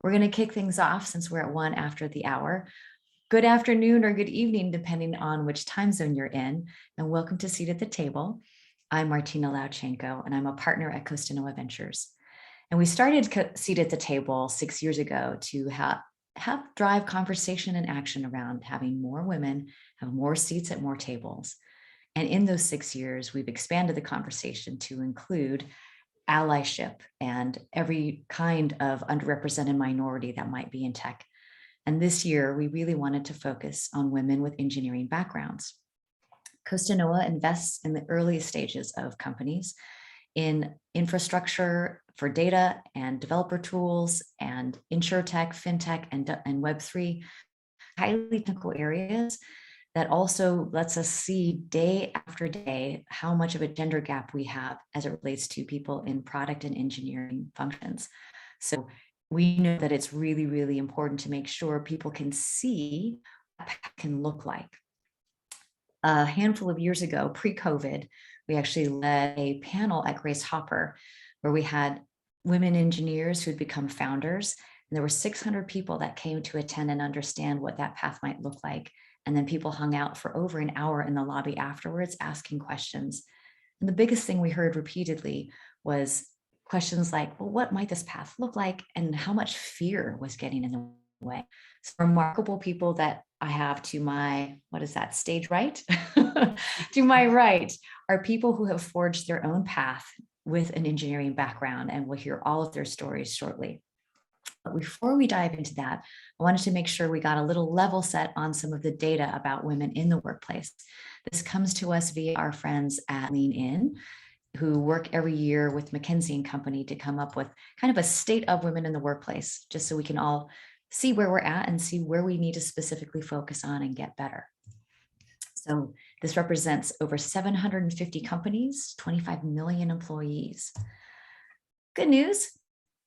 We're going to kick things off since we're at 1 after the hour. Good afternoon or good evening, depending on which time zone you're in, and welcome to Seat at the Table. I'm Martina Lauchenko, and I'm a partner at Costanoa Ventures. And we started Seat at the Table 6 years ago to have drive conversation and action around having more women have more seats at more tables. And in those 6 years, we've expanded the conversation to include allyship and every kind of underrepresented minority that might be in tech. And this year, we really wanted to focus on women with engineering backgrounds. Costanoa invests in the earliest stages of companies in infrastructure for data and developer tools and insurtech, fintech, and Web3, highly technical areas that also lets us see day after day how much of a gender gap we have as it relates to people in product and engineering functions. So we know that it's really, really important to make sure people can see what that can look like. A handful of years ago, pre-COVID, we actually led a panel at Grace Hopper where we had women engineers who'd become founders. And there were 600 people that came to attend and understand what that path might look like. And then people hung out for over an hour in the lobby afterwards, asking questions. And the biggest thing we heard repeatedly was questions like, well, what might this path look like? And how much fear was getting in the way? So remarkable people that I have to my, what is that, stage right? To my right are people who have forged their own path with an engineering background, and we'll hear all of their stories shortly. But before we dive into that, I wanted to make sure we got a little level set on some of the data about women in the workplace. This comes to us via our friends at Lean In, who work every year with McKinsey & Company to come up with kind of a state of women in the workplace, just so we can all see where we're at and see where we need to specifically focus on and get better. So this represents over 750 companies, 25 million employees. Good news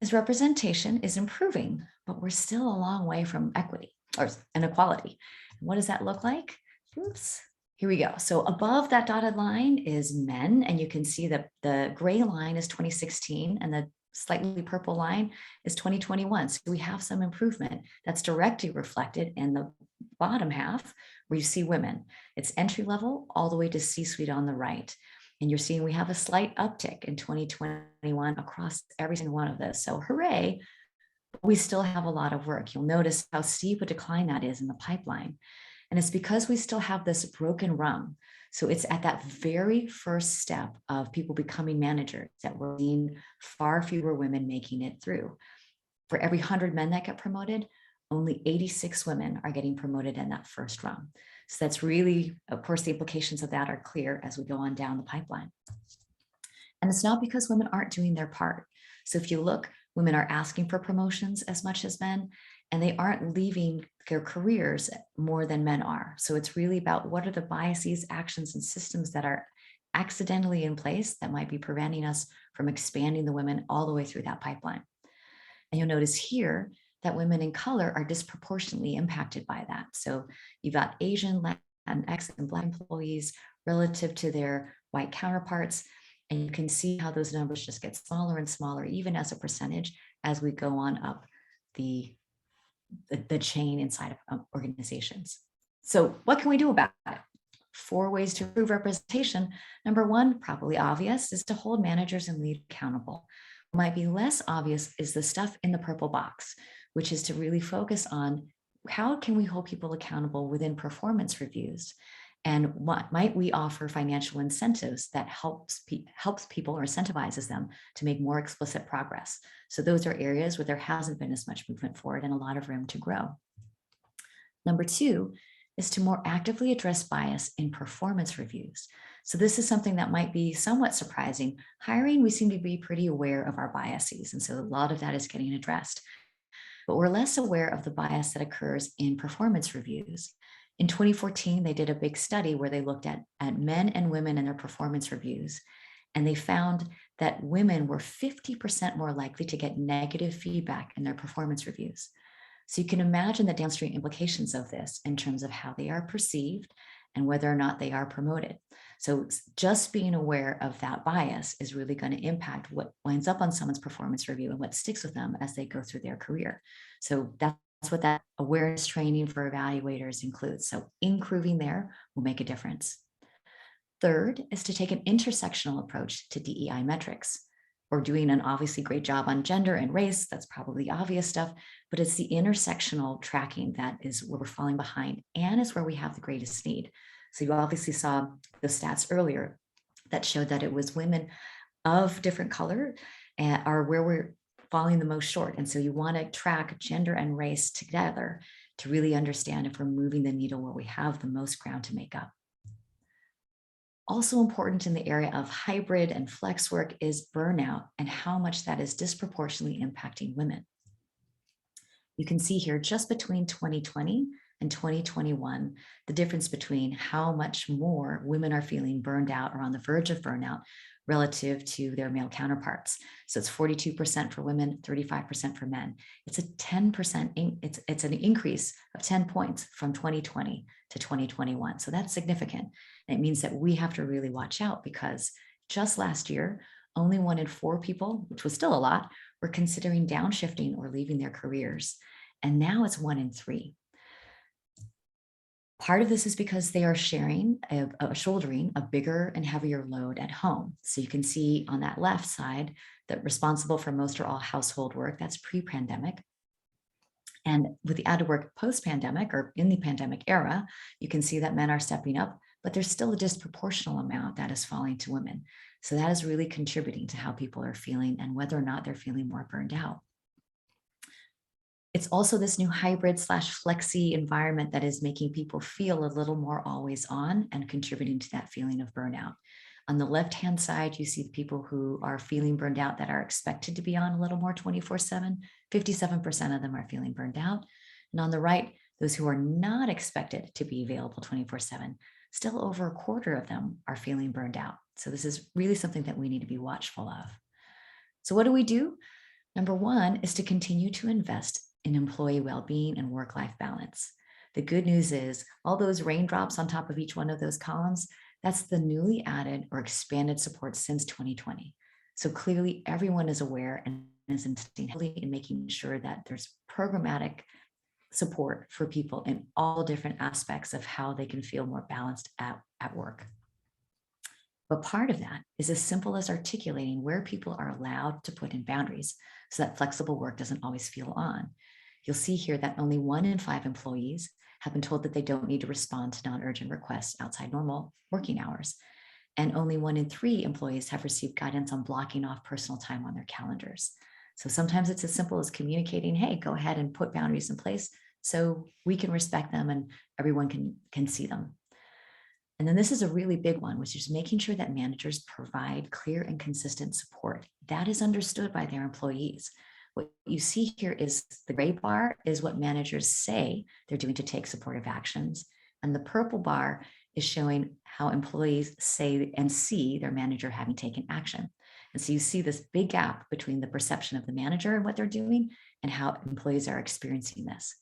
is representation is improving, but we're still a long way from equity or inequality. What does that look like? Oops. Here we go. So above that dotted line is men, and you can see that the gray line is 2016 and the slightly purple line is 2021. So we have some improvement that's directly reflected in the bottom half where you see women. It's entry level all the way to C-suite on the right. And you're seeing we have a slight uptick in 2021 across every single one of those. So hooray, but we still have a lot of work. You'll notice how steep a decline that is in the pipeline. And it's because we still have this broken rung. So it's at that very first step of people becoming managers that we're seeing far fewer women making it through. For every 100 men that get promoted, only 86 women are getting promoted in that first rung. So that's really, of course, the implications of that are clear as we go on down the pipeline. And it's not because women aren't doing their part. So if you look, women are asking for promotions as much as men, and they aren't leaving their careers more than men are. So it's really about what are the biases, actions, and systems that are accidentally in place that might be preventing us from expanding the women all the way through that pipeline. And you'll notice here that women in color are disproportionately impacted by that. So you've got Asian, Latinx, and Black employees relative to their white counterparts. And you can see how those numbers just get smaller and smaller, even as a percentage, as we go on up the chain inside of organizations. So what can we do about it? 4 ways to improve representation. Number 1, probably obvious, is to hold managers and leaders accountable. What might be less obvious is the stuff in the purple box, which is to really focus on how can we hold people accountable within performance reviews, and what might we offer financial incentives that helps people or incentivizes them to make more explicit progress. So those are areas where there hasn't been as much movement forward and a lot of room to grow. Number 2 is to more actively address bias in performance reviews. So this is something that might be somewhat surprising. Hiring, we seem to be pretty aware of our biases, and so a lot of that is getting addressed. But we're less aware of the bias that occurs in performance reviews. In 2014, they did a big study where they looked at men and women in their performance reviews, and they found that women were 50% more likely to get negative feedback in their performance reviews. So you can imagine the downstream implications of this in terms of how they are perceived and whether or not they are promoted. So just being aware of that bias is really going to impact what winds up on someone's performance review and what sticks with them as they go through their career. So that's what that awareness training for evaluators includes. So improving there will make a difference. Third is to take an intersectional approach to DEI metrics. We're doing an obviously great job on gender and race. That's probably obvious stuff, but it's the intersectional tracking that is where we're falling behind and is where we have the greatest need. So you obviously saw the stats earlier that showed that it was women of different color are where we're falling the most short. And so you want to track gender and race together to really understand if we're moving the needle where we have the most ground to make up. Also important in the area of hybrid and flex work is burnout and how much that is disproportionately impacting women. You can see here just between 2020 and 2021, the difference between how much more women are feeling burned out or on the verge of burnout relative to their male counterparts. So it's 42% for women, 35% for men. It's a 10%, it's an increase of 10 points from 2020 to 2021. So that's significant. And it means that we have to really watch out because just last year, only 1 in 4 people, which was still a lot, were considering downshifting or leaving their careers. And now it's 1 in 3. Part of this is because they are shouldering a bigger and heavier load at home. So you can see on that left side that responsible for most or all household work, that's pre-pandemic. And with the added work post-pandemic or in the pandemic era, you can see that men are stepping up, but there's still a disproportional amount that is falling to women. So that is really contributing to how people are feeling and whether or not they're feeling more burned out. It's also this new hybrid / flexi environment that is making people feel a little more always on and contributing to that feeling of burnout. On the left-hand side, you see the people who are feeling burned out that are expected to be on a little more 24/7. 57% of them are feeling burned out. And on the right, those who are not expected to be available 24/7, still over a quarter of them are feeling burned out. So this is really something that we need to be watchful of. So what do? Number 1 is to continue to invest in employee well-being and work-life balance. The good news is all those raindrops on top of each one of those columns, that's the newly added or expanded support since 2020. So clearly everyone is aware and is investing heavily in making sure that there's programmatic support for people in all different aspects of how they can feel more balanced at work. But part of that is as simple as articulating where people are allowed to put in boundaries so that flexible work doesn't always feel on. You'll see here that only 1 in 5 employees have been told that they don't need to respond to non-urgent requests outside normal working hours. And only 1 in 3 employees have received guidance on blocking off personal time on their calendars. So sometimes it's as simple as communicating, hey, go ahead and put boundaries in place so we can respect them and everyone can see them. And then this is a really big one, which is making sure that managers provide clear and consistent support that is understood by their employees. What you see here is the gray bar is what managers say they're doing to take supportive actions. And the purple bar is showing how employees say and see their manager having taken action. And so you see this big gap between the perception of the manager and what they're doing and how employees are experiencing this.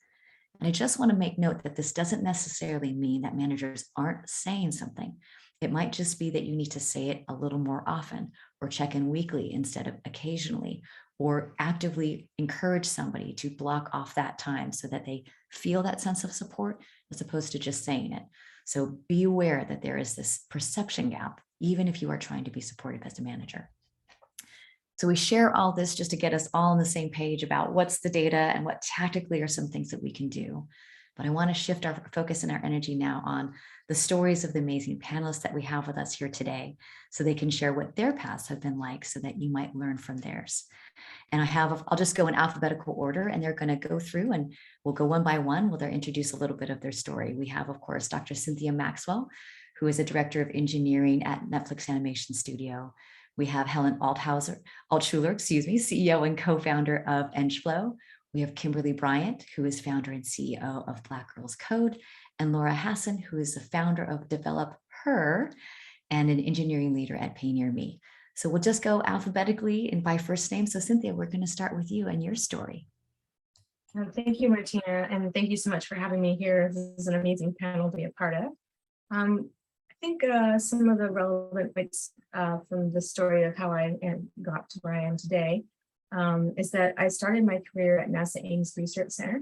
And I just want to make note that this doesn't necessarily mean that managers aren't saying something. It might just be that you need to say it a little more often or check in weekly instead of occasionally, or actively encourage somebody to block off that time so that they feel that sense of support as opposed to just saying it. So be aware that there is this perception gap, even if you are trying to be supportive as a manager. So we share all this just to get us all on the same page about what's the data and what tactically are some things that we can do. But I want to shift our focus and our energy now on the stories of the amazing panelists that we have with us here today, so they can share what their paths have been like so that you might learn from theirs. And I'll just go in alphabetical order and they're going to go through and we'll go one by one. They'll introduce a little bit of their story. We have, of course, Dr. Cynthia Maxwell, who is a director of engineering at Netflix Animation Studio. We have Helen Altshuler, CEO and co-founder of EngFlow. We have Kimberly Bryant, who is founder and CEO of Black Girls Code, and Laura Hasson, who is the founder of DevelopHer and an engineering leader at PayNearMe. So we'll just go alphabetically and by first name. So Cynthia, we're going to start with you and your story. Thank you, Martina, and thank you so much for having me here. This is an amazing panel to be a part of. I think some of the relevant points from the story of how I got to where I am today is that I started my career at NASA Ames Research Center,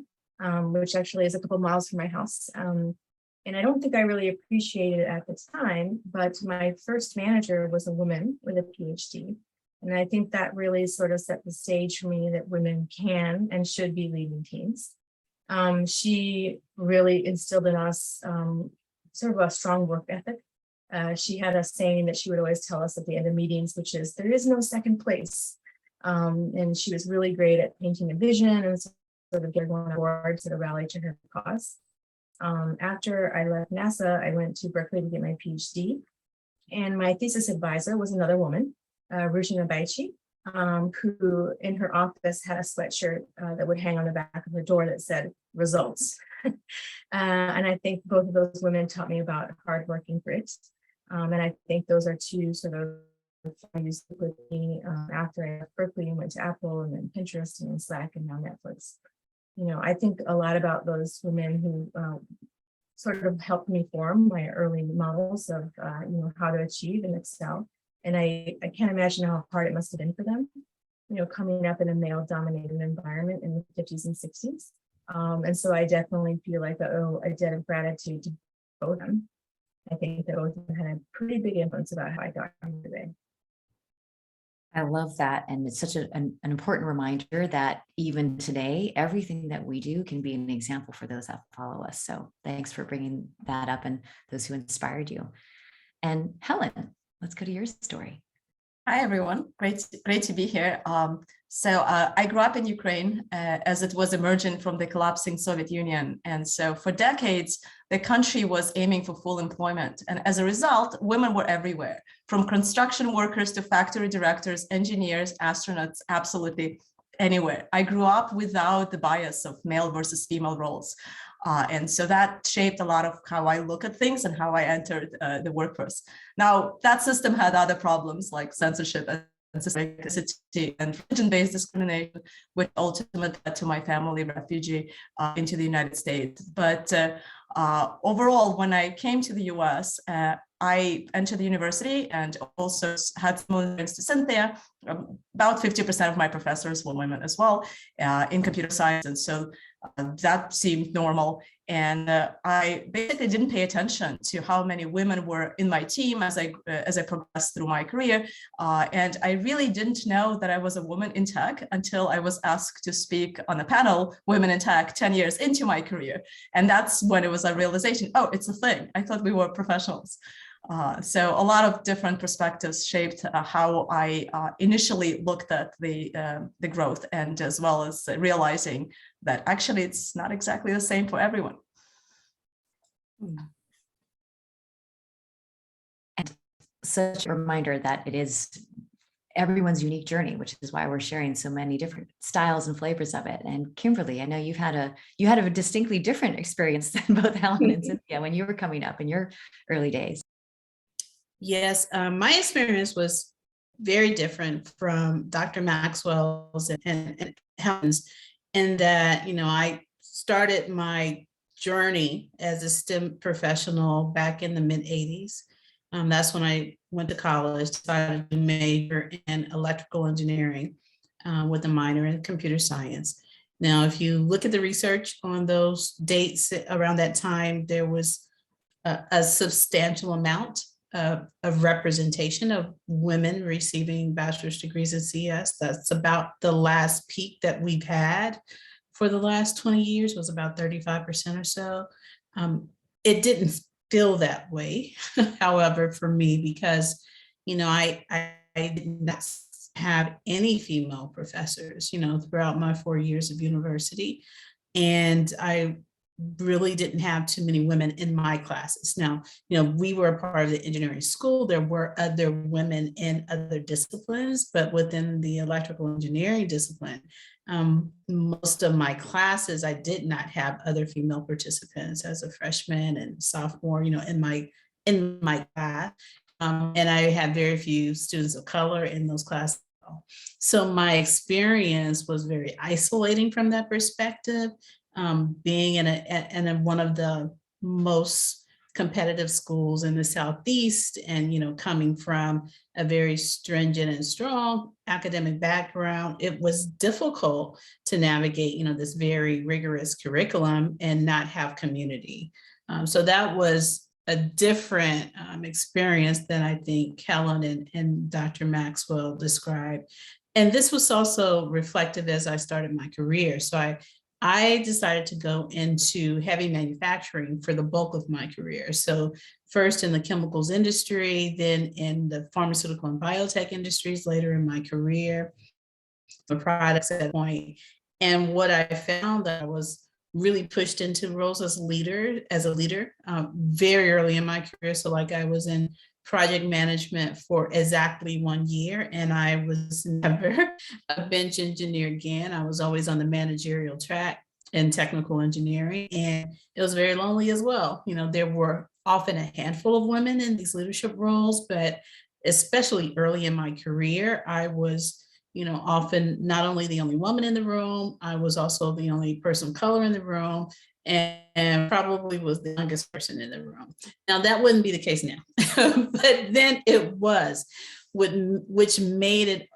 which actually is a couple miles from my house. And I don't think I really appreciated it at the time, but my first manager was a woman with a PhD. And I think that really sort of set the stage for me that women can and should be leading teams. She really instilled in us sort of a strong work ethic. She had a saying that she would always tell us at the end of meetings, which is, there is no second place. And she was really great at painting a vision and sort of getting on board to rally to her cause. After I left NASA, I went to Berkeley to get my PhD. And my thesis advisor was another woman, Regina Baichi, who in her office had a sweatshirt that would hang on the back of her door that said results. And I think both of those women taught me about hardworking grit. And I think those are two sort of values with me after I left Berkeley and went to Apple and then Pinterest and then Slack and now Netflix. You know, I think a lot about those women who sort of helped me form my early models of, you know, how to achieve and excel. And I can't imagine how hard it must have been for them, you know, coming up in a male-dominated environment in the 50s and 60s. And so I definitely feel like a debt of gratitude to both of them. I think that both of them had a pretty big influence about how I got here today. I love that. And it's such an important reminder that even today, everything that we do can be an example for those that follow us. So thanks for bringing that up and those who inspired you. And Helen, let's go to your story. Hi, everyone. Great to be here. I grew up in Ukraine as it was emerging from the collapsing Soviet Union. And so for decades, the country was aiming for full employment. And as a result, women were everywhere, from construction workers to factory directors, engineers, astronauts, absolutely anywhere. I grew up without the bias of male versus female roles. And so that shaped a lot of how I look at things and how I entered the workforce. Now, that system had other problems like censorship and and religion-based discrimination, which ultimately led to my family refugee into the United States. But overall, when I came to the US, I entered the university and also had similar things to Cynthia. About 50% of my professors were women as well in computer science. And so that seemed normal. And I basically didn't pay attention to how many women were in my team as I progressed through my career. And I really didn't know that I was a woman in tech until I was asked to speak on a panel, Women in Tech, 10 years into my career. And that's when it was a realization, oh, it's a thing. I thought we were professionals. So a lot of different perspectives shaped how I initially looked at the growth, and as well as realizing that actually it's not exactly the same for everyone. And such a reminder that it is everyone's unique journey, which is why we're sharing so many different styles and flavors of it. And Kimberly, I know you had a distinctly different experience than both Helen and Cynthia when you were coming up in your early days. Yes, my experience was very different from Dr. Maxwell's and Helen's, in that, you know, I started my journey as a STEM professional back in the mid 80s. That's when I went to college, decided to major in electrical engineering with a minor in computer science. Now, if you look at the research on those dates around that time, there was a substantial amount of representation of women receiving bachelor's degrees in CS. That's about the last peak that we've had for the last 20 years, was about 35% or so. It didn't feel that way, however, for me, because, you know, I did not have any female professors, you know, throughout my 4 years of university. And I really didn't have too many women in my classes. Now, you know, we were a part of the engineering school. There were other women in other disciplines, but within the electrical engineering discipline, most of my classes, I did not have other female participants as a freshman and sophomore, you know, in my class. And I had very few students of color in those classes. So my experience was very isolating from that perspective. Being in one of the most competitive schools in the Southeast, and, coming from a very stringent and strong academic background, it was difficult to navigate, this very rigorous curriculum and not have community. So that was a different experience than I think Helen and Dr. Maxwell described. And this was also reflective as I started my career. So I decided to go into heavy manufacturing for the bulk of my career. So first in the chemicals industry, then in the pharmaceutical and biotech industries later in my career, the products at that point. And what I found that I was really pushed into roles as a leader very early in my career. So like I was in project management for exactly 1 year, and I was never a bench engineer again. I was always on the managerial track in technical engineering, and it was very lonely as well. There were often a handful of women in these leadership roles, but especially early in my career, I was often not only the only woman in the room, I was also the only person of color in the room, and probably was the youngest person in the room. Now, that wouldn't be the case now, but then it was, which made it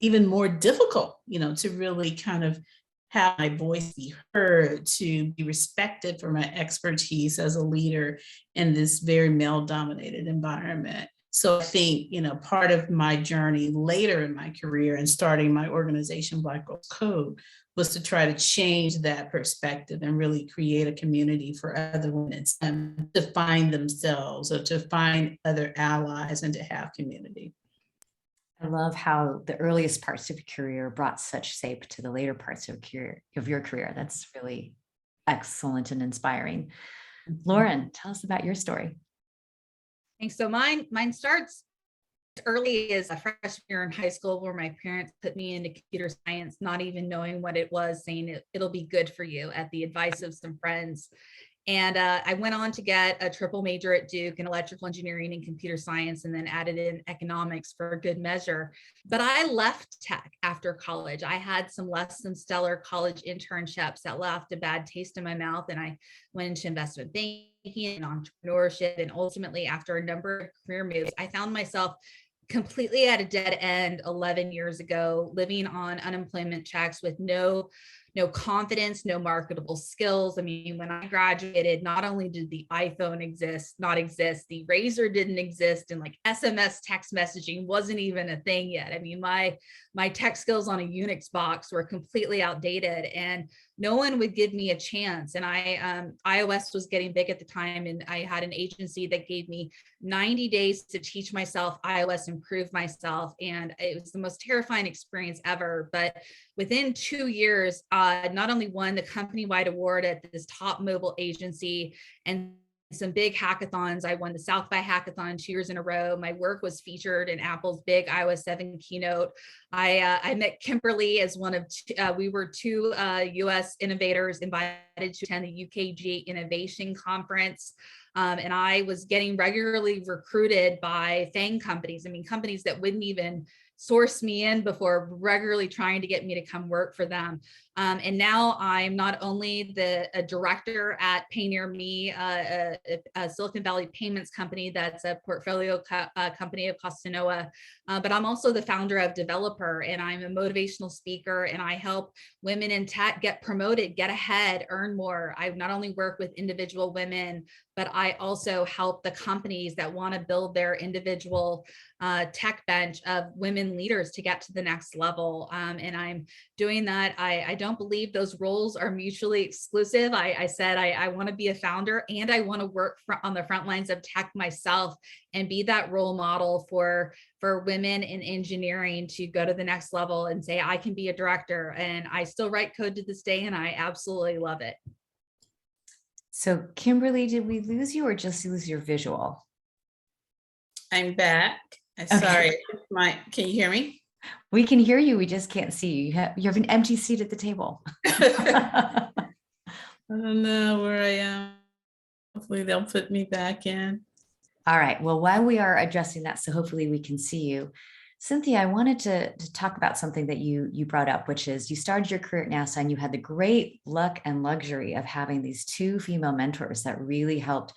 even more difficult, to really kind of have my voice be heard, to be respected for my expertise as a leader in this very male-dominated environment. So I think, part of my journey later in my career and starting my organization, Black Girls Code, was to try to change that perspective and really create a community for other women to find themselves or to find other allies and to have community. I love how the earliest parts of your career brought such shape to the later parts of your career. That's really excellent and inspiring. Lauren, tell us about your story. Thanks. So mine starts early as a freshman year in high school, where my parents put me into computer science, not even knowing what it was, saying it'll be good for you at the advice of some friends. And I went on to get a triple major at Duke in electrical engineering and computer science, and then added in economics for good measure. But I left tech after college. I had some less than stellar college internships that left a bad taste in my mouth, and I went into investment banking and entrepreneurship. And ultimately, after a number of career moves, I found myself completely at a dead end 11 years ago, living on unemployment checks with no confidence, no marketable skills. I mean, when I graduated, not only did the iPhone not exist, the Razor didn't exist, and like SMS text messaging wasn't even a thing yet. I mean, my tech skills on a Unix box were completely outdated, and no one would give me a chance. And iOS was getting big at the time, and I had an agency that gave me 90 days to teach myself iOS, improve myself. And it was the most terrifying experience ever. But within 2 years, not only won the company-wide award at this top mobile agency and some big hackathons. I won the South by Hackathon 2 years in a row. My work was featured in Apple's big iOS 7 keynote. I met Kimberly as one of we were two US innovators invited to attend the UKG Innovation Conference. And I was getting regularly recruited by FANG companies. I mean, companies that wouldn't even source me in before, regularly trying to get me to come work for them. And now I'm not only a director at PayNearMe, a Silicon Valley payments company that's a portfolio company of Costanoa, but I'm also the founder of DevelopHer, and I'm a motivational speaker, and I help women in tech get promoted, get ahead, earn more. I not only work with individual women, but I also help the companies that want to build their individual tech bench of women leaders to get to the next level. And I'm doing that. I don't believe those roles are mutually exclusive. I said I want to be a founder, and I want to work on the front lines of tech myself and be that role model for women in engineering to go to the next level and say, I can be a director. And I still write code to this day, and I absolutely love it. So Kimberly, did we lose you or just lose your visual? I'm back. Okay. Sorry, can you hear me? We can hear you. We just can't see you. You have an empty seat at the table. I don't know where I am. Hopefully they'll put me back in. All right. Well, while we are adjusting that, so hopefully we can see you. Cynthia, I wanted to talk about something that you brought up, which is you started your career at NASA and you had the great luck and luxury of having these two female mentors that really helped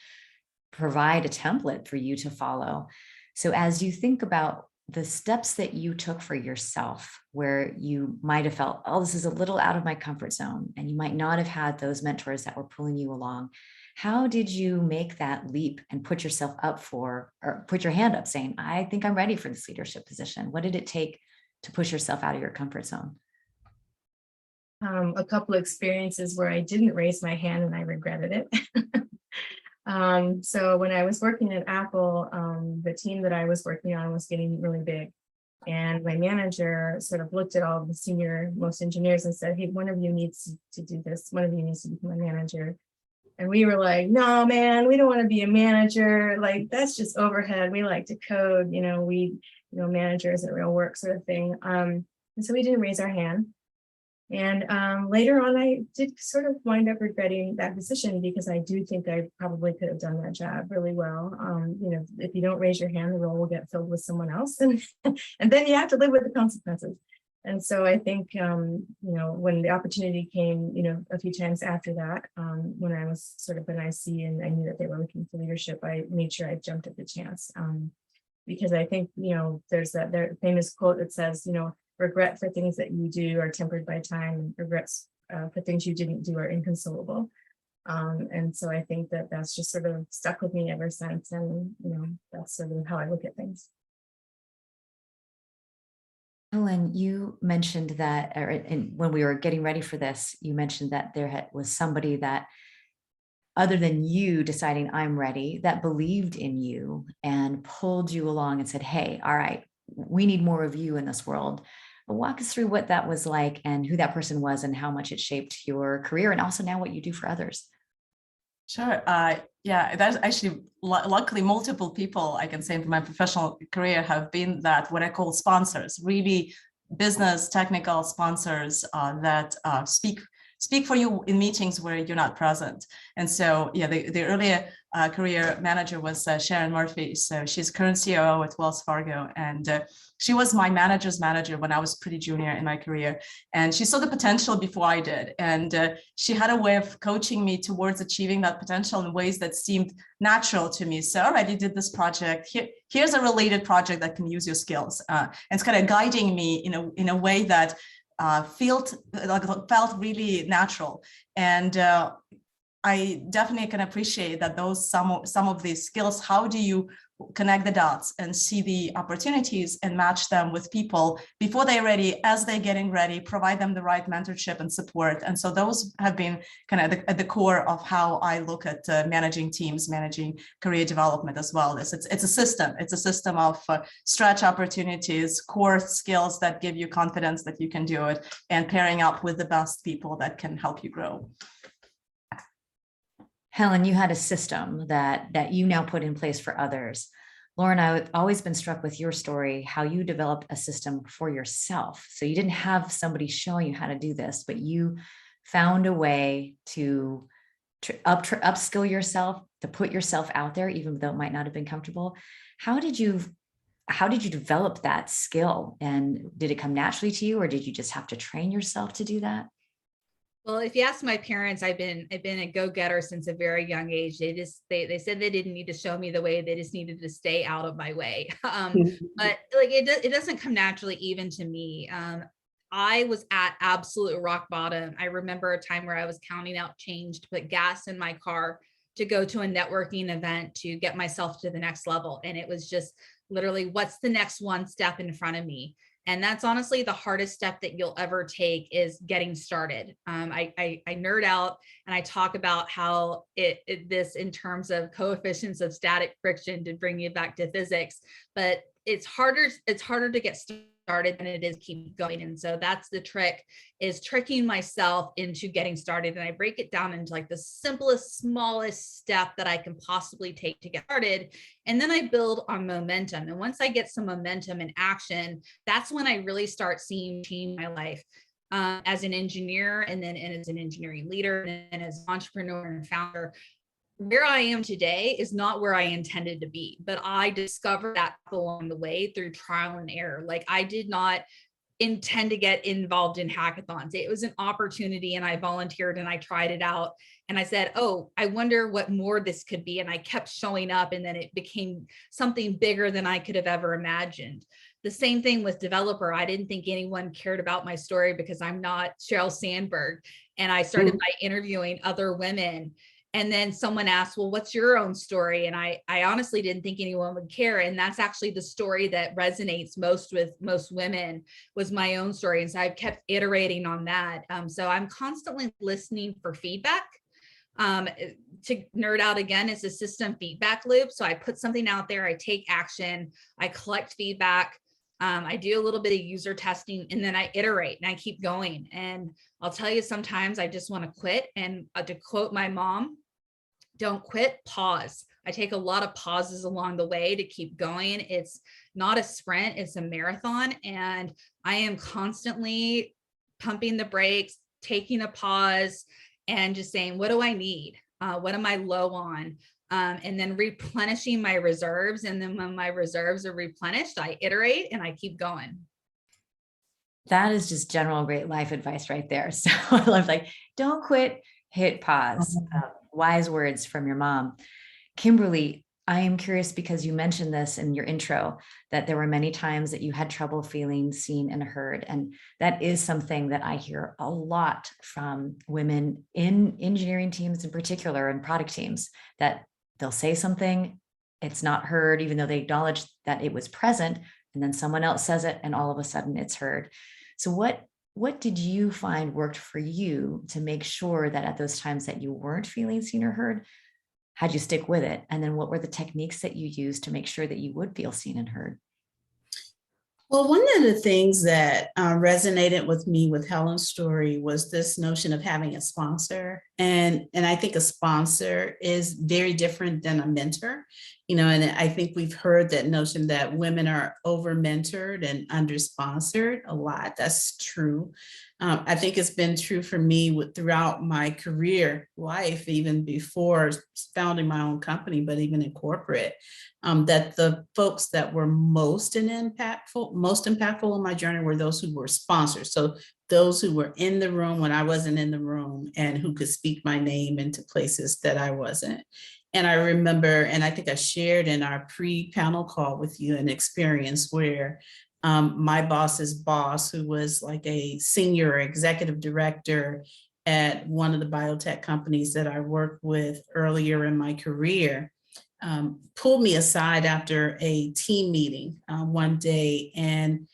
provide a template for you to follow. So as you think about the steps that you took for yourself, where you might have felt, oh, this is a little out of my comfort zone, and you might not have had those mentors that were pulling you along, how did you make that leap and put yourself up for, or put your hand up saying, I think I'm ready for this leadership position? What did it take to push yourself out of your comfort zone? A couple of experiences where I didn't raise my hand and I regretted it. So when I was working at Apple, the team that I was working on was getting really big. And my manager sort of looked at all the senior most engineers and said, hey, one of you needs to do this. One of you needs to become a manager. And we were like, no, man, we don't want to be a manager. Like, that's just overhead. We like to code, manager isn't real work sort of thing. And so we didn't raise our hand. And later on, I did sort of wind up regretting that decision, because I do think I probably could have done that job really well. If you don't raise your hand, the role will get filled with someone else, and then you have to live with the consequences. And so I think, when the opportunity came, a few times after that, when I was sort of an IC and I knew that they were looking for leadership, I made sure I jumped at the chance. Because I think, there's that famous quote that says, regret for things that you do are tempered by time, and regrets for things you didn't do are inconsolable. And so I think that that's just sort of stuck with me ever since. And, that's sort of how I look at things. Helen, you mentioned that, and when we were getting ready for this, you mentioned that there was somebody that, other than you deciding I'm ready, that believed in you and pulled you along and said, hey, all right, we need more of you in this world. Walk us through what that was like and who that person was and how much it shaped your career and also now what you do for others. Sure. Yeah, that's actually, luckily, multiple people I can say in my professional career have been that what I call sponsors, really business technical sponsors that speak for you in meetings where you're not present. And so, yeah, the earlier career manager was Sharon Murphy. So she's current COO at Wells Fargo. And she was my manager's manager when I was pretty junior in my career. And she saw the potential before I did. And she had a way of coaching me towards achieving that potential in ways that seemed natural to me. So, all right, you did this project. Here's a related project that can use your skills. And it's kind of guiding me in a way that felt really natural. And I definitely can appreciate that some of these skills, how do you connect the dots and see the opportunities and match them with people before they're ready, as they're getting ready, provide them the right mentorship and support. And so those have been kind of at the core of how I look at managing teams, managing career development as well. It's a system. It's a system of stretch opportunities, core skills that give you confidence that you can do it, and pairing up with the best people that can help you grow. Helen, you had a system that you now put in place for others. Lauren, I've always been struck with your story, how you developed a system for yourself. So you didn't have somebody showing you how to do this, but you found a way to upskill yourself, to put yourself out there, even though it might not have been comfortable. How did you develop that skill? And did it come naturally to you, or did you just have to train yourself to do that? Well, if you ask my parents, I've been a go-getter since a very young age. They said they didn't need to show me the way; they just needed to stay out of my way. But like it doesn't come naturally even to me. I was at absolute rock bottom. I remember a time where I was counting out change to put gas in my car to go to a networking event to get myself to the next level, and it was just literally, what's the next one step in front of me? And that's honestly the hardest step that you'll ever take, is getting started. I nerd out and I talk about how this in terms of coefficients of static friction, to bring you back to physics, but it's harder to get started than it is keep going. And so that's the trick, is tricking myself into getting started. And I break it down into like the simplest, smallest step that I can possibly take to get started. And then I build on momentum. And once I get some momentum and action, that's when I really start seeing change in my life. As an engineer, and then as an engineering leader, and as an entrepreneur and founder. Where I am today is not where I intended to be, but I discovered that along the way through trial and error. Like, I did not intend to get involved in hackathons. It was an opportunity and I volunteered and I tried it out. And I said, oh, I wonder what more this could be. And I kept showing up, and then it became something bigger than I could have ever imagined. The same thing with DevelopHer. I didn't think anyone cared about my story because I'm not Sheryl Sandberg. And I started by interviewing other women. And then someone asked, well, what's your own story? And I honestly didn't think anyone would care. And that's actually the story that resonates most with most women, was my own story. And so I've kept iterating on that. So I'm constantly listening for feedback. To nerd out again, it's a system feedback loop. So I put something out there, I take action, I collect feedback. I do a little bit of user testing, and then I iterate and I keep going. And I'll tell you, sometimes I just want to quit. And to quote my mom, don't quit, pause. I take a lot of pauses along the way to keep going. It's not a sprint, it's a marathon. And I am constantly pumping the brakes, taking a pause, and just saying, what do I need? What am I low on? And then replenishing my reserves. And then when my reserves are replenished, I iterate and I keep going. That is just general great life advice right there. So I love, like, don't quit, hit pause. Wise words from your mom. Kimberly, I am curious, because you mentioned this in your intro, that there were many times that you had trouble feeling seen and heard. And that is something that I hear a lot from women in engineering teams in particular, and product teams, that they'll say something, it's not heard, even though they acknowledge that it was present, and then someone else says it and all of a sudden it's heard. So what did you find worked for you to make sure that at those times that you weren't feeling seen or heard, how'd you stick with it? And then what were the techniques that you used to make sure that you would feel seen and heard? Well, one of the things that resonated with me with Helen's story was this notion of having a sponsor. And I think a sponsor is very different than a mentor, you know, and I think we've heard that notion that women are over mentored and under sponsored a lot. That's true. I think it's been true for me throughout my career life, even before founding my own company, but even in corporate, that the folks that were most impactful in my journey were those who were sponsors. So those who were in the room when I wasn't in the room, and who could speak my name into places that I wasn't. And I remember, and I think I shared in our pre-panel call with you an experience where my boss's boss, who was like a senior executive director at one of the biotech companies that I worked with earlier in my career, pulled me aside after a team meeting one day and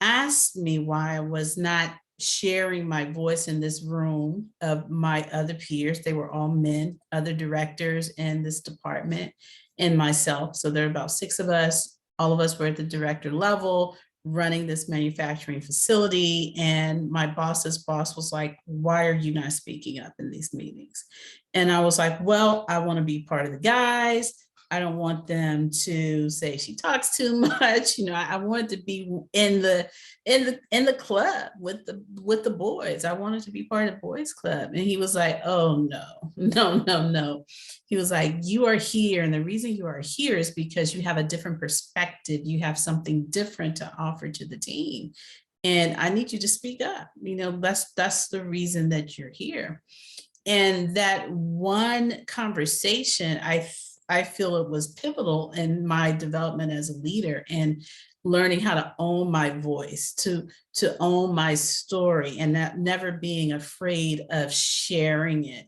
asked me why I was not sharing my voice in this room of my other peers. They were all men, other directors in this department, and myself. So there are about 6 of us. All of us were at the director level running this manufacturing facility. And my boss's boss was like, why are you not speaking up in these meetings? And I was like, well, I want to be part of the guys. I don't want them to say she talks too much. You know, I wanted to be in the club with the boys. I wanted to be part of the boys club. And he was like, oh, no. He was like, you are here. And the reason you are here is because you have a different perspective. You have something different to offer to the team. And I need you to speak up. You know, that's the reason that you're here. And that one conversation, I feel it was pivotal in my development as a leader and learning how to own my voice, to own my story, and that never being afraid of sharing it.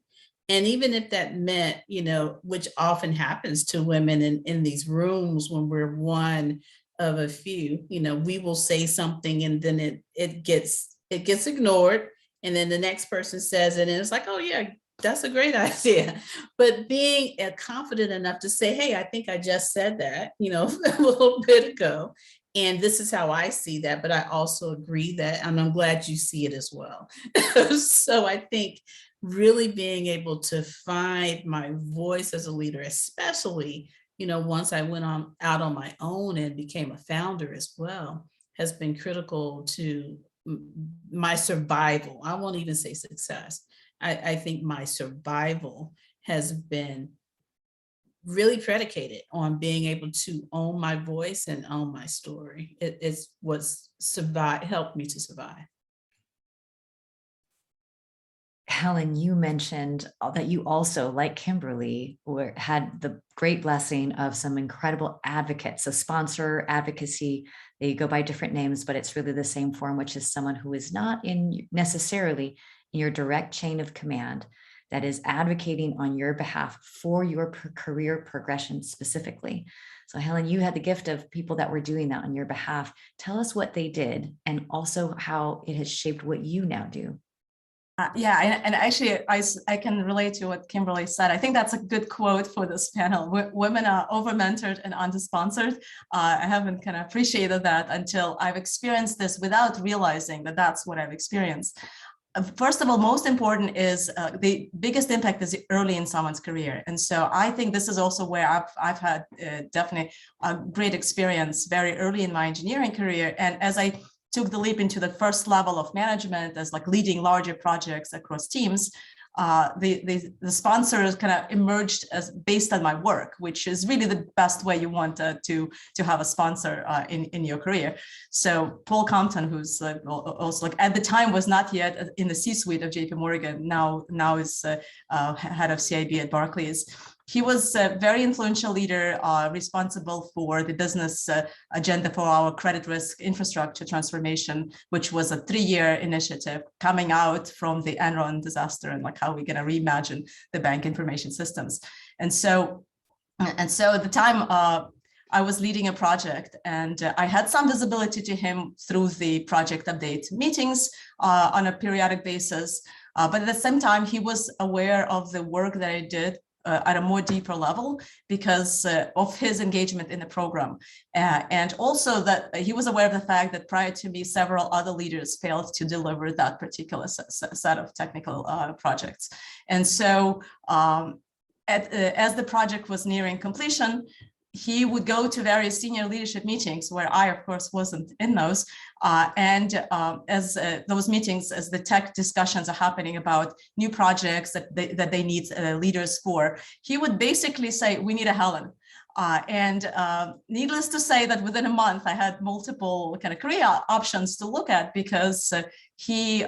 And even if that meant, you know, which often happens to women in these rooms when we're one of a few, you know, we will say something and then it gets ignored. And then the next person says it and it's like, oh yeah, that's a great idea. But being confident enough to say, hey, I think I just said that, you know, a little bit ago. And this is how I see that. But I also agree that, and I'm glad you see it as well. So I think really being able to find my voice as a leader, especially, you know, once I went out on my own and became a founder as well, has been critical to my survival. I won't even say success. I think my survival has been really predicated on being able to own my voice and own my story. It's what's helped me to survive. Helen, you mentioned that you also, like Kimberly, had the great blessing of some incredible advocates. So sponsor advocacy, they go by different names, but it's really the same form, which is someone who is not necessarily in your direct chain of command, that is advocating on your behalf for your career progression specifically. So Helen, you had the gift of people that were doing that on your behalf. Tell us what they did and also how it has shaped what you now do. Yeah, and actually, I can relate to what Kimberly said. I think that's a good quote for this panel. Women are over-mentored and under-sponsored. I haven't kind of appreciated that until I've experienced this without realizing that that's what I've experienced. First of all, most important is the biggest impact is early in someone's career. And so I think this is also where I've had definitely a great experience very early in my engineering career. And as I took the leap into the first level of management as like leading larger projects across teams, the sponsors kind of emerged as based on my work, which is really the best way you want to have a sponsor in your career. So Paul Compton, who's also like at the time was not yet in the C-suite of JP Morgan, now is head of CIB at Barclays. He was a very influential leader responsible for the business agenda for our credit risk infrastructure transformation, which was a 3-year initiative coming out from the Enron disaster and like how we're going to reimagine the bank information systems. And so at the time, I was leading a project and I had some visibility to him through the project update meetings on a periodic basis. But at the same time, he was aware of the work that I did at a more deeper level because of his engagement in the program. And also that he was aware of the fact that prior to me, several other leaders failed to deliver that particular set of technical projects. And so as the project was nearing completion, he would go to various senior leadership meetings where I, of course, wasn't in those. As those meetings, as the tech discussions are happening about new projects that they need leaders for, he would basically say, we need a Helen. Needless to say that within a month, I had multiple kind of career options to look at because he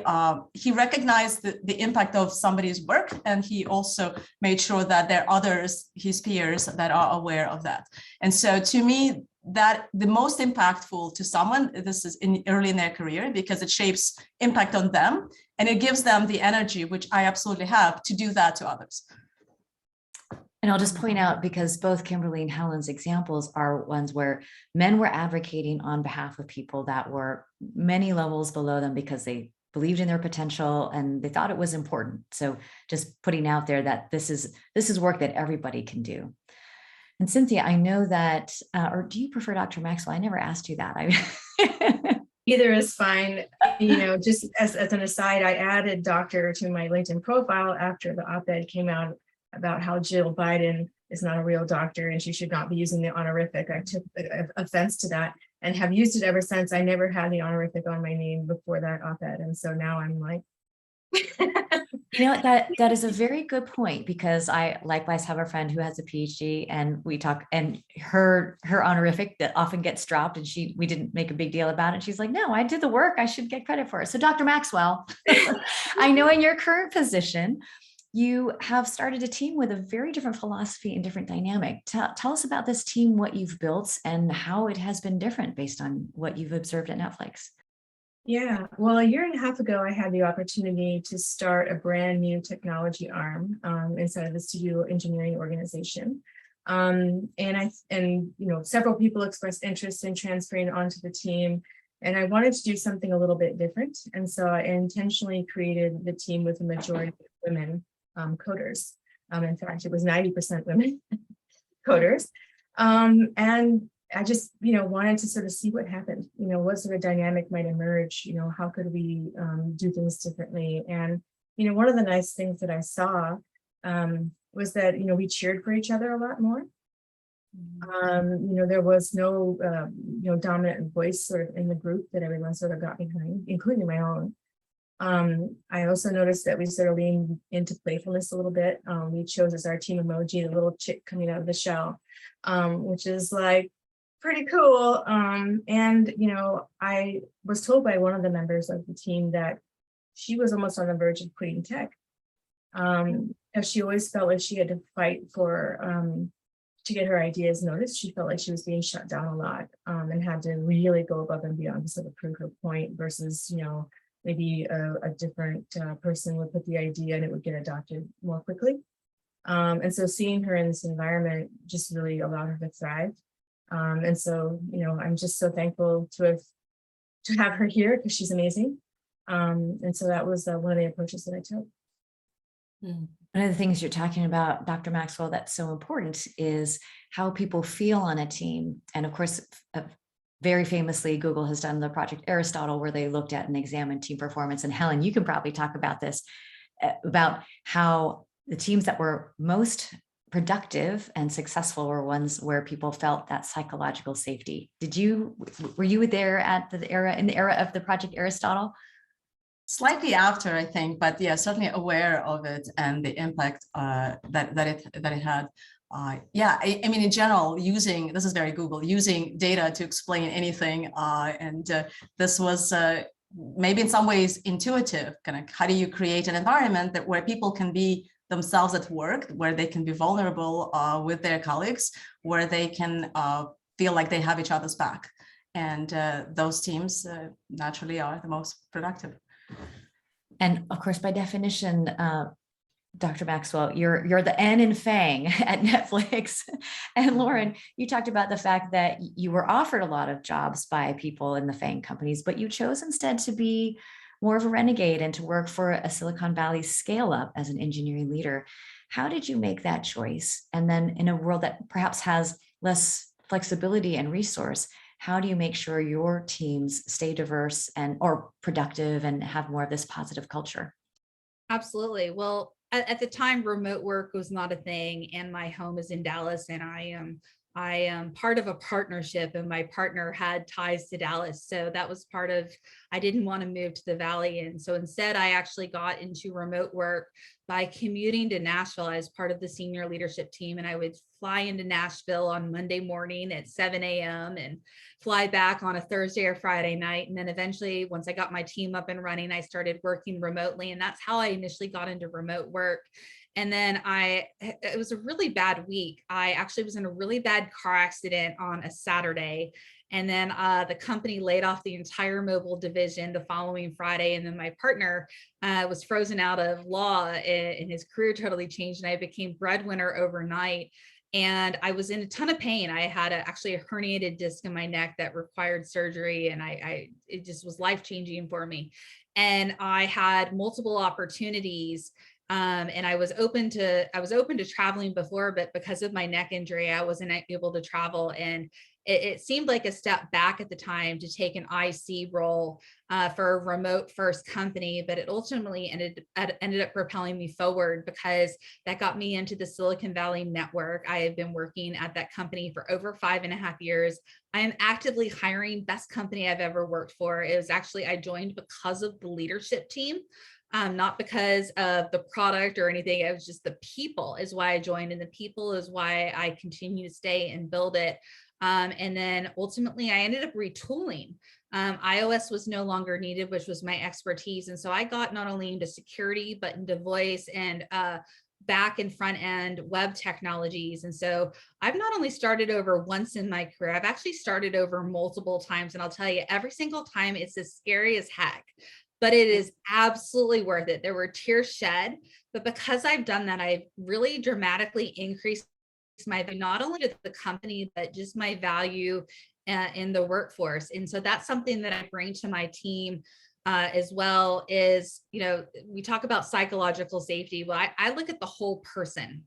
recognized the impact of somebody's work, and he also made sure that there are others, his peers, that are aware of that. And so to me, that the most impactful to someone, this is early in their career because it shapes impact on them and it gives them the energy, which I absolutely have, to do that to others. And I'll just point out, because both Kimberly and Helen's examples are ones where men were advocating on behalf of people that were many levels below them because they believed in their potential and they thought it was important. So just putting out there that this is work that everybody can do. And Cynthia, I know that, or do you prefer Dr. Maxwell? I never asked you that. Either is fine. You know, just as an aside, I added doctor to my LinkedIn profile after the op-ed came out about how Jill Biden is not a real doctor and she should not be using the honorific. I took offense to that and have used it ever since. I never had the honorific on my name before that op-ed. And so now I'm like, you know, that is a very good point, because I likewise have a friend who has a PhD and we talk, and her honorific that often gets dropped and we didn't make a big deal about it. She's like, no, I did the work. I should get credit for it. So Dr. Maxwell, I know in your current position, you have started a team with a very different philosophy and different dynamic. Tell us about this team, what you've built and how it has been different based on what you've observed at Netflix. Yeah, well, 1.5 years ago, I had the opportunity to start a brand new technology arm inside of the studio engineering organization. And you know, several people expressed interest in transferring onto the team. And I wanted to do something a little bit different. And so I intentionally created the team with a majority of women coders. In fact, it was 90% women coders. And I just, you know, wanted to sort of see what happened, you know, what sort of dynamic might emerge, you know, how could we do things differently? And, you know, one of the nice things that I saw was that, you know, we cheered for each other a lot more. You know, there was no, you know, dominant voice sort of in the group that everyone sort of got behind, including my own. I also noticed that we started leaning into playfulness a little bit. We chose as our team emoji the little chick coming out of the shell, which is like pretty cool. And I was told by one of the members of the team that she was almost on the verge of quitting tech. Because she always felt like she had to fight for to get her ideas noticed. She felt like she was being shut down a lot, and had to really go above and beyond to sort of prove her point versus, maybe a different person would put the idea and it would get adopted more quickly. And so seeing her in this environment just really allowed her to thrive. And so, I'm just so thankful to have her here because she's amazing. And so that was one of the approaches that I took. One of the things you're talking about, Dr. Maxwell, that's so important is how people feel on a team. And of course, very famously, Google has done the Project Aristotle, where they looked at and examined team performance. And Helen, you can probably talk about this, about how the teams that were most productive and successful were ones where people felt that psychological safety. Were you there at in the era of the Project Aristotle? Slightly after, I think, but yeah, certainly aware of it and the impact that it had. Yeah, I mean, in general, this is very Google, using data to explain anything. This was maybe in some ways intuitive, kind of how do you create an environment where people can be themselves at work, where they can be vulnerable with their colleagues, where they can feel like they have each other's back. And those teams naturally are the most productive. And of course, by definition, Dr. Maxwell, you're the N in Fang at Netflix. And Lauren, you talked about the fact that you were offered a lot of jobs by people in the Fang companies, but you chose instead to be more of a renegade and to work for a Silicon Valley scale up as an engineering leader. How did you make that choice? And then in a world that perhaps has less flexibility and resource, how do you make sure your teams stay diverse or productive and have more of this positive culture? Absolutely. Well, at the time, remote work was not a thing, and my home is in Dallas, and I am part of a partnership, and my partner had ties to Dallas. So that was part of, I didn't want to move to the Valley. And so instead, I actually got into remote work by commuting to Nashville as part of the senior leadership team. And I would fly into Nashville on Monday morning at 7 a.m. and fly back on a Thursday or Friday night. And then eventually, once I got my team up and running, I started working remotely. And that's how I initially got into remote work. And then it was a really bad week. I actually was in a really bad car accident on a Saturday. And then the company laid off the entire mobile division the following Friday. And then my partner was frozen out of law, and his career totally changed. And I became breadwinner overnight. And I was in a ton of pain. I had actually a herniated disc in my neck that required surgery. And it just was life-changing for me. And I had multiple opportunities. And I was open to traveling before, but because of my neck injury, I wasn't able to travel. And it seemed like a step back at the time to take an IC role for a remote first company, but it ultimately ended up propelling me forward, because that got me into the Silicon Valley network. I have been working at that company for over 5.5 years. I am actively hiring. Best company I've ever worked for. It was actually, I joined because of the leadership team. Not because of the product or anything. It was just the people is why I joined, and the people is why I continue to stay and build it. And then ultimately I ended up retooling. iOS was no longer needed, which was my expertise. And so I got not only into security, but into voice and back and front end web technologies. And so I've not only started over once in my career, I've actually started over multiple times. And I'll tell you, every single time it's as scary as heck, but it is absolutely worth it. There were tears shed, but because I've done that, I've really dramatically increased my value, not only to the company, but just my value in the workforce. And so that's something that I bring to my team as well is, we talk about psychological safety. Well, I look at the whole person.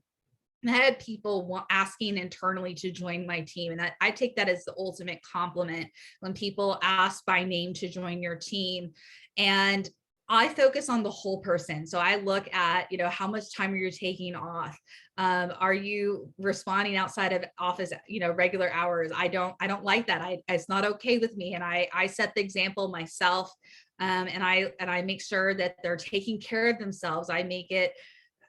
And I had people asking internally to join my team. And I take that as the ultimate compliment when people ask by name to join your team. And I focus on the whole person. So I look at, how much time are you taking off? Are you responding outside of office, regular hours? I don't like that. It's not okay with me. And I set the example myself. And I make sure that they're taking care of themselves. I make it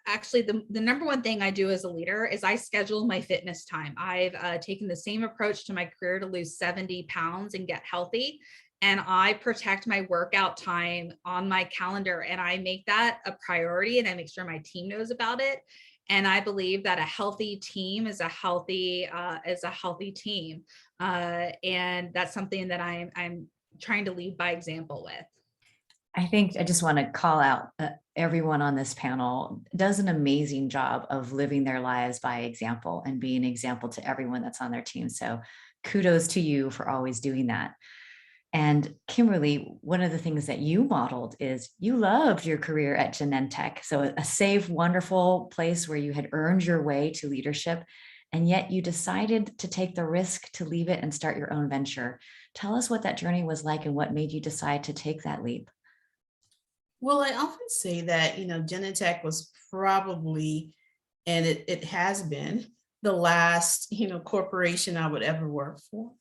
actually the number one thing I do as a leader is I schedule my fitness time. I've taken the same approach to my career to lose 70 pounds and get healthy. And I protect my workout time on my calendar, and I make that a priority, and I make sure my team knows about it. And I believe that a healthy team is a healthy team. And that's something that I'm trying to lead by example with. I think I just want to call out everyone on this panel does an amazing job of living their lives by example and being an example to everyone that's on their team. So kudos to you for always doing that. And Kimberly, one of the things that you modeled is you loved your career at Genentech. So a safe, wonderful place where you had earned your way to leadership, and yet you decided to take the risk to leave it and start your own venture. Tell us what that journey was like and what made you decide to take that leap. Well, I often say that, Genentech was probably, and it has been, the last, corporation I would ever work for.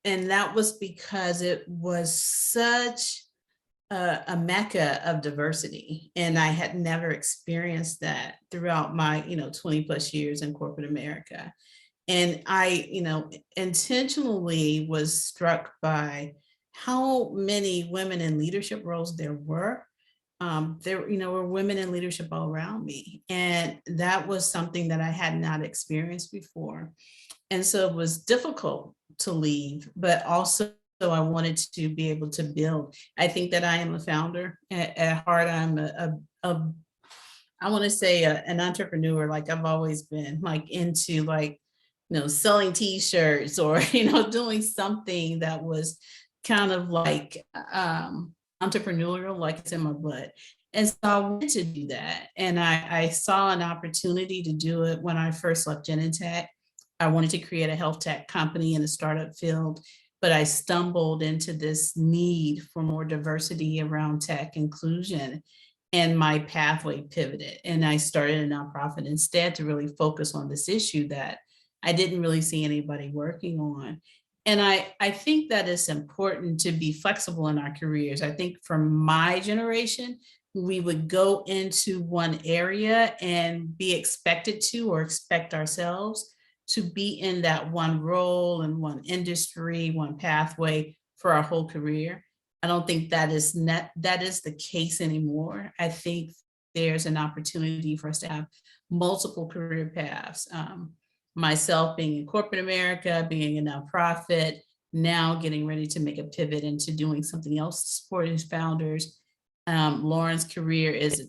And that was because it was such a mecca of diversity. And I had never experienced that throughout my, 20 plus years in corporate America. And I, intentionally was struck by how many women in leadership roles there were. There, were women in leadership all around me. And that was something that I had not experienced before. And so it was difficult to leave, but also I wanted to be able to build. I think that I am a founder at heart. I'm I want to say an entrepreneur. Like I've always been like into selling t-shirts or, doing something that was kind of like entrepreneurial, like it's in my blood. And so I wanted to do that. And I saw an opportunity to do it when I first left Genentech. I wanted to create a health tech company in the startup field, but I stumbled into this need for more diversity around tech inclusion, and my pathway pivoted. And I started a nonprofit instead to really focus on this issue that I didn't really see anybody working on. And I think that it's important to be flexible in our careers. I think for my generation, we would go into one area and be expected to, or expect ourselves to be in that one role and one industry, one pathway for our whole career. I don't think that is the case anymore. I think there's an opportunity for us to have multiple career paths. Myself being in corporate America, being a nonprofit, now getting ready to make a pivot into doing something else to support his founders. Lauren's career is a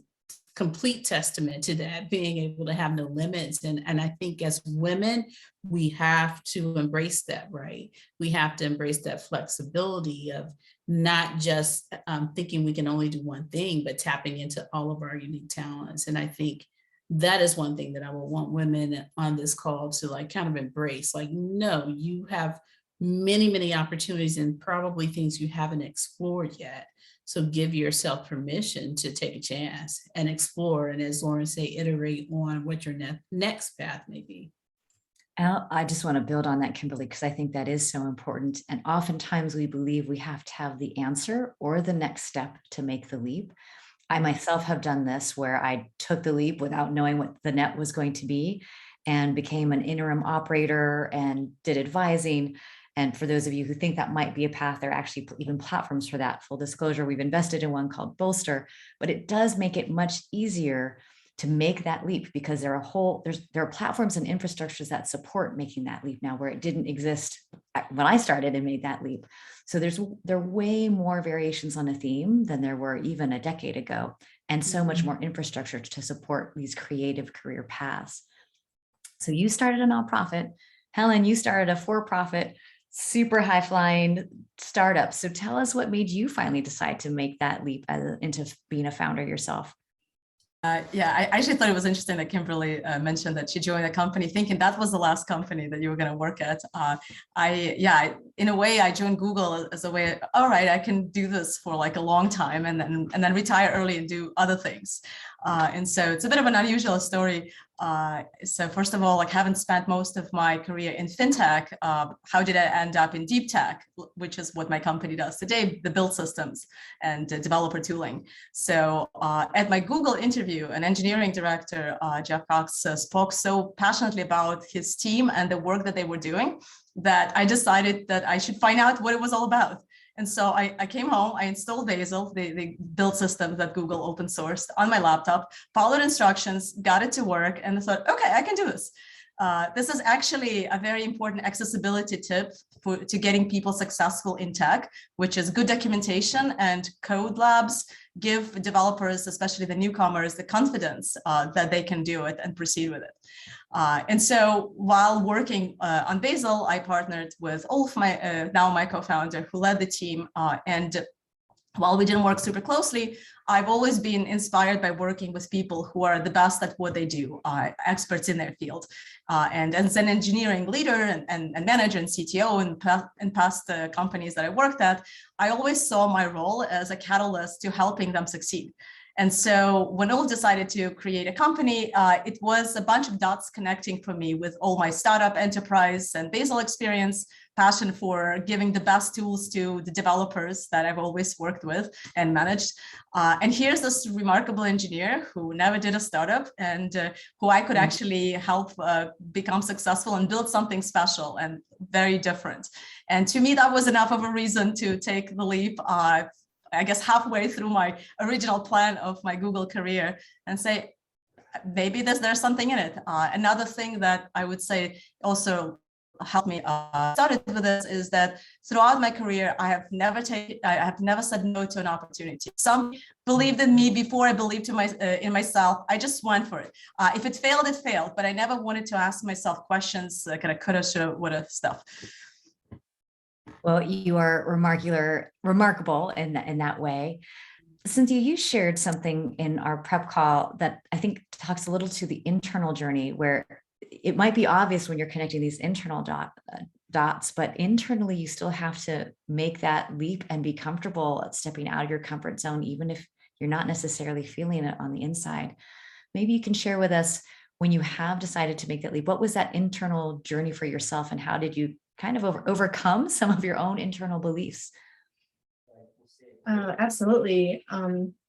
complete testament to that, being able to have no limits. And I think as women, we have to embrace that, right? We have to embrace that flexibility of not just thinking we can only do one thing, but tapping into all of our unique talents. And I think that is one thing that I would want women on this call to kind of embrace. No, you have many, many opportunities and probably things you haven't explored yet. So give yourself permission to take a chance and explore. And as Lauren say, iterate on what your next path may be. I just want to build on that, Kimberly, because I think that is so important. And oftentimes we believe we have to have the answer or the next step to make the leap. I myself have done this where I took the leap without knowing what the net was going to be and became an interim operator and did advising. And for those of you who think that might be a path, there are actually even platforms for that. Full disclosure, we've invested in one called Bolster, but it does make it much easier to make that leap because there are platforms and infrastructures that support making that leap now where it didn't exist when I started and made that leap. So there are way more variations on a theme than there were even a decade ago, and so much more infrastructure to support these creative career paths. So you started a nonprofit. Helen, you started a for-profit, super high-flying startup. So tell us what made you finally decide to make that leap into being a founder yourself. I actually thought it was interesting that Kimberly mentioned that she joined a company thinking that was the last company that you were going to work at. In a way, I joined Google as a way, all right, I can do this for a long time and then retire early and do other things. And so it's a bit of an unusual story. So first of all, like having spent most of my career in fintech, how did I end up in deep tech, which is what my company does today, the build systems and developer tooling. So at my Google interview, an engineering director, Jeff Cox, spoke so passionately about his team and the work that they were doing that I decided that I should find out what it was all about. And so I came home, I installed Bazel, the build system that Google open sourced on my laptop, followed instructions, got it to work, and I thought, okay, I can do this. This is actually a very important accessibility tip to getting people successful in tech, which is good documentation, and code labs give developers, especially the newcomers, the confidence that they can do it and proceed with it. And so while working on Bazel, I partnered with Ulf, now my co-founder, who led the team. And while we didn't work super closely, I've always been inspired by working with people who are the best at what they do, experts in their field. And as an engineering leader and manager and CTO in past companies that I worked at, I always saw my role as a catalyst to helping them succeed. And so when Ulf decided to create a company, it was a bunch of dots connecting for me with all my startup enterprise and Bazel experience, passion for giving the best tools to the developers that I've always worked with and managed. And here's this remarkable engineer who never did a startup and who I could actually help become successful and build something special and very different. And to me, that was enough of a reason to take the leap. I guess halfway through my original plan of my Google career and say, maybe there's something in it. Another thing that I would say also helped me started with this is that throughout my career, I have never said no to an opportunity. Some believed in me before I believed in myself. I just went for it. If it failed, it failed, but I never wanted to ask myself questions, kind of coulda, shoulda, woulda stuff. Well, you are remarkable in that way. Cynthia, you shared something in our prep call that I think talks a little to the internal journey, where it might be obvious when you're connecting these internal dots, but internally you still have to make that leap and be comfortable at stepping out of your comfort zone, even if you're not necessarily feeling it on the inside. Maybe you can share with us, when you have decided to make that leap, what was that internal journey for yourself, and how did you kind of overcome some of your own internal beliefs? Absolutely.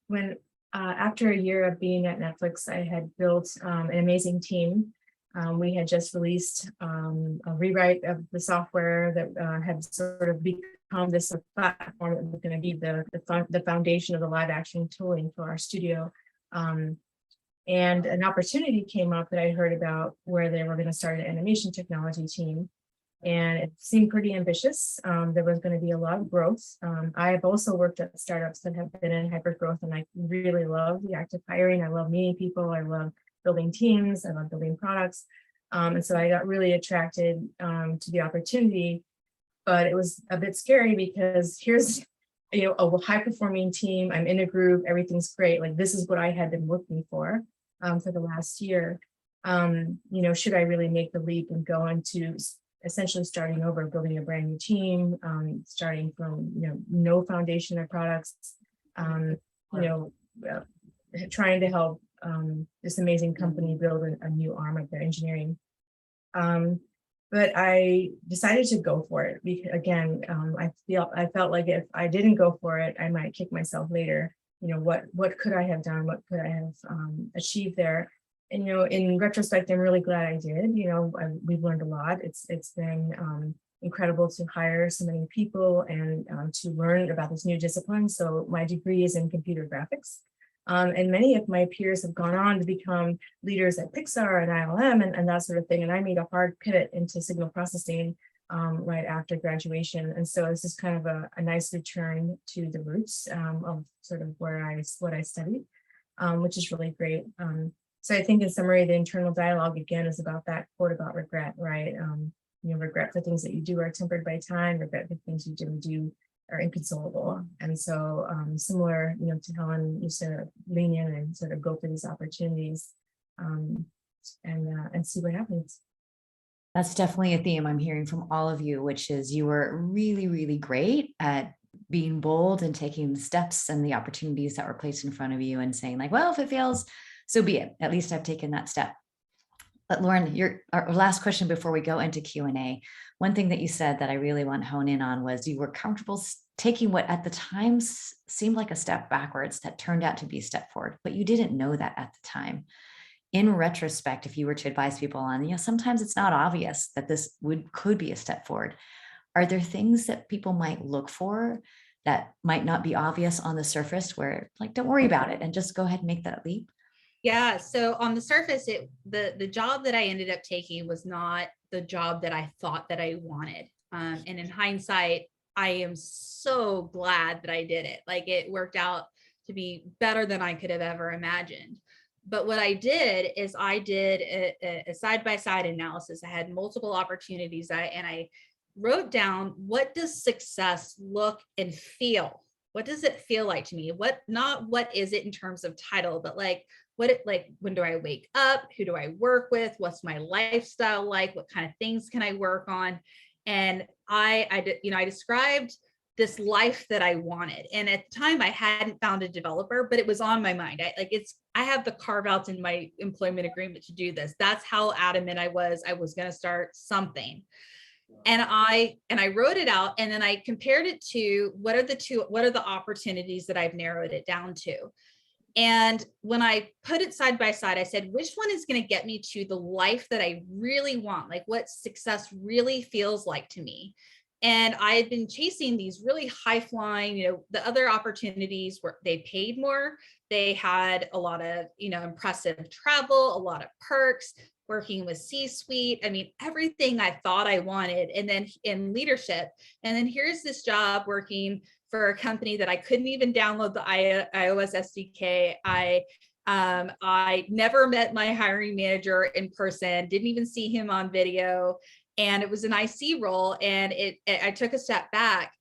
When after a year of being at Netflix, I had built an amazing team. We had just released a rewrite of the software that had sort of become this platform that was going to be the foundation of the live action tooling for our studio. And an opportunity came up that I heard about where they were going to start an animation technology team. And it seemed pretty ambitious. There was going to be a lot of growth. I have also worked at startups that have been in hyper growth, and I really love the active hiring. I love meeting people. I love building teams. I love building products. And so I got really attracted to the opportunity, but it was a bit scary because here's a high performing team. I'm in a group. Everything's great. Like, this is what I had been looking for the last year. Should I really make the leap and go into essentially starting over, building a brand new team, starting from no foundation of products, trying to help this amazing company build a new arm of their engineering. But I decided to go for it because, again, I felt like if I didn't go for it, I might kick myself later. What could I have done? What could I have achieved there? And, in retrospect, I'm really glad I did. We've learned a lot. It's been incredible to hire so many people and to learn about this new discipline. So my degree is in computer graphics. And many of my peers have gone on to become leaders at Pixar and ILM and that sort of thing. And I made a hard pivot into signal processing right after graduation. And so this is kind of a nice return to the roots of sort of what I studied, which is really great. So I think in summary, the internal dialogue, again, is about that quote about regret, right? Regret for things that you do are tempered by time, regret for things you didn't do are inconsolable. And so similar, to Helen, you sort of lean in and sort of go for these opportunities and see what happens. That's definitely a theme I'm hearing from all of you, which is you were really, really great at being bold and taking the steps and the opportunities that were placed in front of you and saying like, well, if it fails, so be it. At least I've taken that step. But Lauren, our last question before we go into Q&A, one thing that you said that I really want to hone in on was you were comfortable taking what at the time seemed like a step backwards that turned out to be a step forward, but you didn't know that at the time. In retrospect, if you were to advise people on, sometimes it's not obvious that this could be a step forward. Are there things that people might look for that might not be obvious on the surface where like, don't worry about it and just go ahead and make that leap? Yeah. So on the surface, the job that I ended up taking was not the job that I thought that I wanted. And in hindsight, I am so glad that I did it. Like it worked out to be better than I could have ever imagined. But what I did is I did a side-by-side analysis. I had multiple opportunities. I wrote down, what does success look and feel? What does it feel like to me? Not what is it in terms of title, but like, when do I wake up? Who do I work with? What's my lifestyle like? What kind of things can I work on? And I described this life that I wanted. And at the time I hadn't found a developer, but it was on my mind. I have the carve outs in my employment agreement to do this. That's how adamant I was going to start something. And I wrote it out, and then I compared it to what are the opportunities that I've narrowed it down to. And when I put it side by side, I said, which one is going to get me to the life that I really want? Like what success really feels like to me. And I had been chasing these really high flying, the other opportunities where they paid more. They had a lot of, impressive travel, a lot of perks, working with C-suite. I mean, everything I thought I wanted. And then in leadership. And then here's this job working for a company that I couldn't even download the iOS SDK. I never met my hiring manager in person, didn't even see him on video. And it was an IC role, and I took a step back,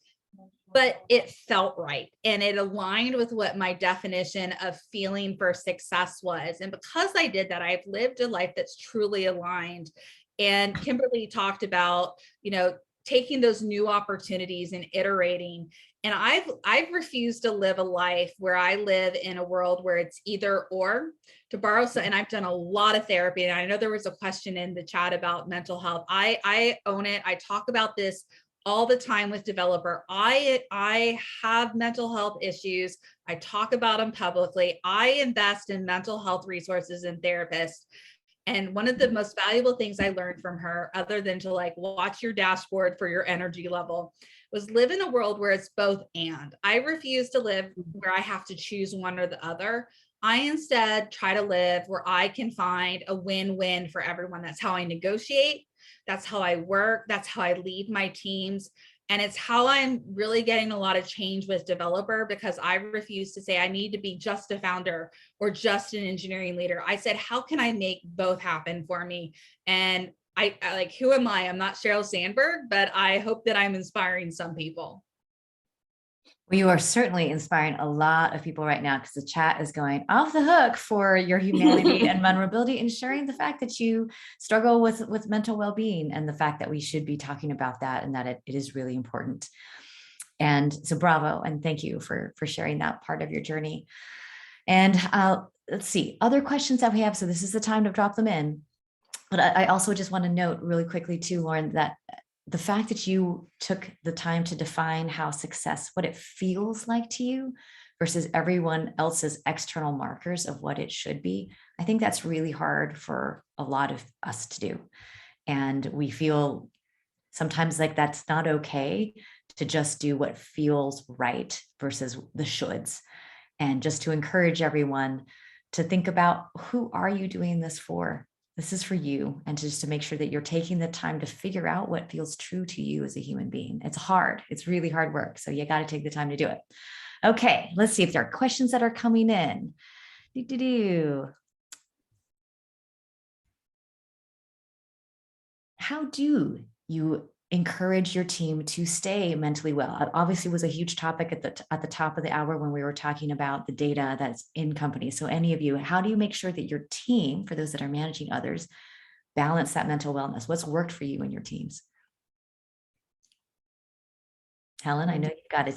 but it felt right. And it aligned with what my definition of feeling for success was. And because I did that, I've lived a life that's truly aligned. And Kimberly talked about, taking those new opportunities and iterating. And I've refused to live a life where I live in a world where it's either or. To borrow so, and I've done a lot of therapy. And I know there was a question in the chat about mental health. I own it. I talk about this all the time with DevelopHer. I have mental health issues. I talk about them publicly. I invest in mental health resources and therapists. And one of the most valuable things I learned from her, other than to watch your dashboard for your energy level, was live in a world where it's both and. I refuse to live where I have to choose one or the other. I instead try to live where I can find a win-win for everyone. That's how I negotiate. That's how I work. That's how I lead my teams. And it's how I'm really getting a lot of change with DevelopHer, because I refuse to say I need to be just a founder or just an engineering leader. I said, how can I make both happen for me? And I who am I? I'm not Sheryl Sandberg, but I hope that I'm inspiring some people. Well, you are certainly inspiring a lot of people right now, because the chat is going off the hook for your humanity and vulnerability, and sharing the fact that you struggle with mental well-being, and the fact that we should be talking about that, and that it is really important. And so bravo, and thank you for sharing that part of your journey. And let's see, other questions that we have. So this is the time to drop them in. But I also just want to note really quickly too, Lauren, that the fact that you took the time to define how success, what it feels like to you versus everyone else's external markers of what it should be, I think that's really hard for a lot of us to do. And we feel sometimes like that's not okay to just do what feels right versus the shoulds. And just to encourage everyone to think about, who are you doing this for? This is for you, and just to make sure that you're taking the time to figure out what feels true to you as a human being. It's hard. It's really hard work. So you got to take the time to do it. Okay, let's see if there are questions that are coming in. How do you encourage your team to stay mentally well? It obviously was a huge topic at the top of the hour when we were talking about the data that's in companies. So any of you, how do you make sure that your team, for those that are managing others, balance that mental wellness? What's worked for you and your teams? Helen, I know you've got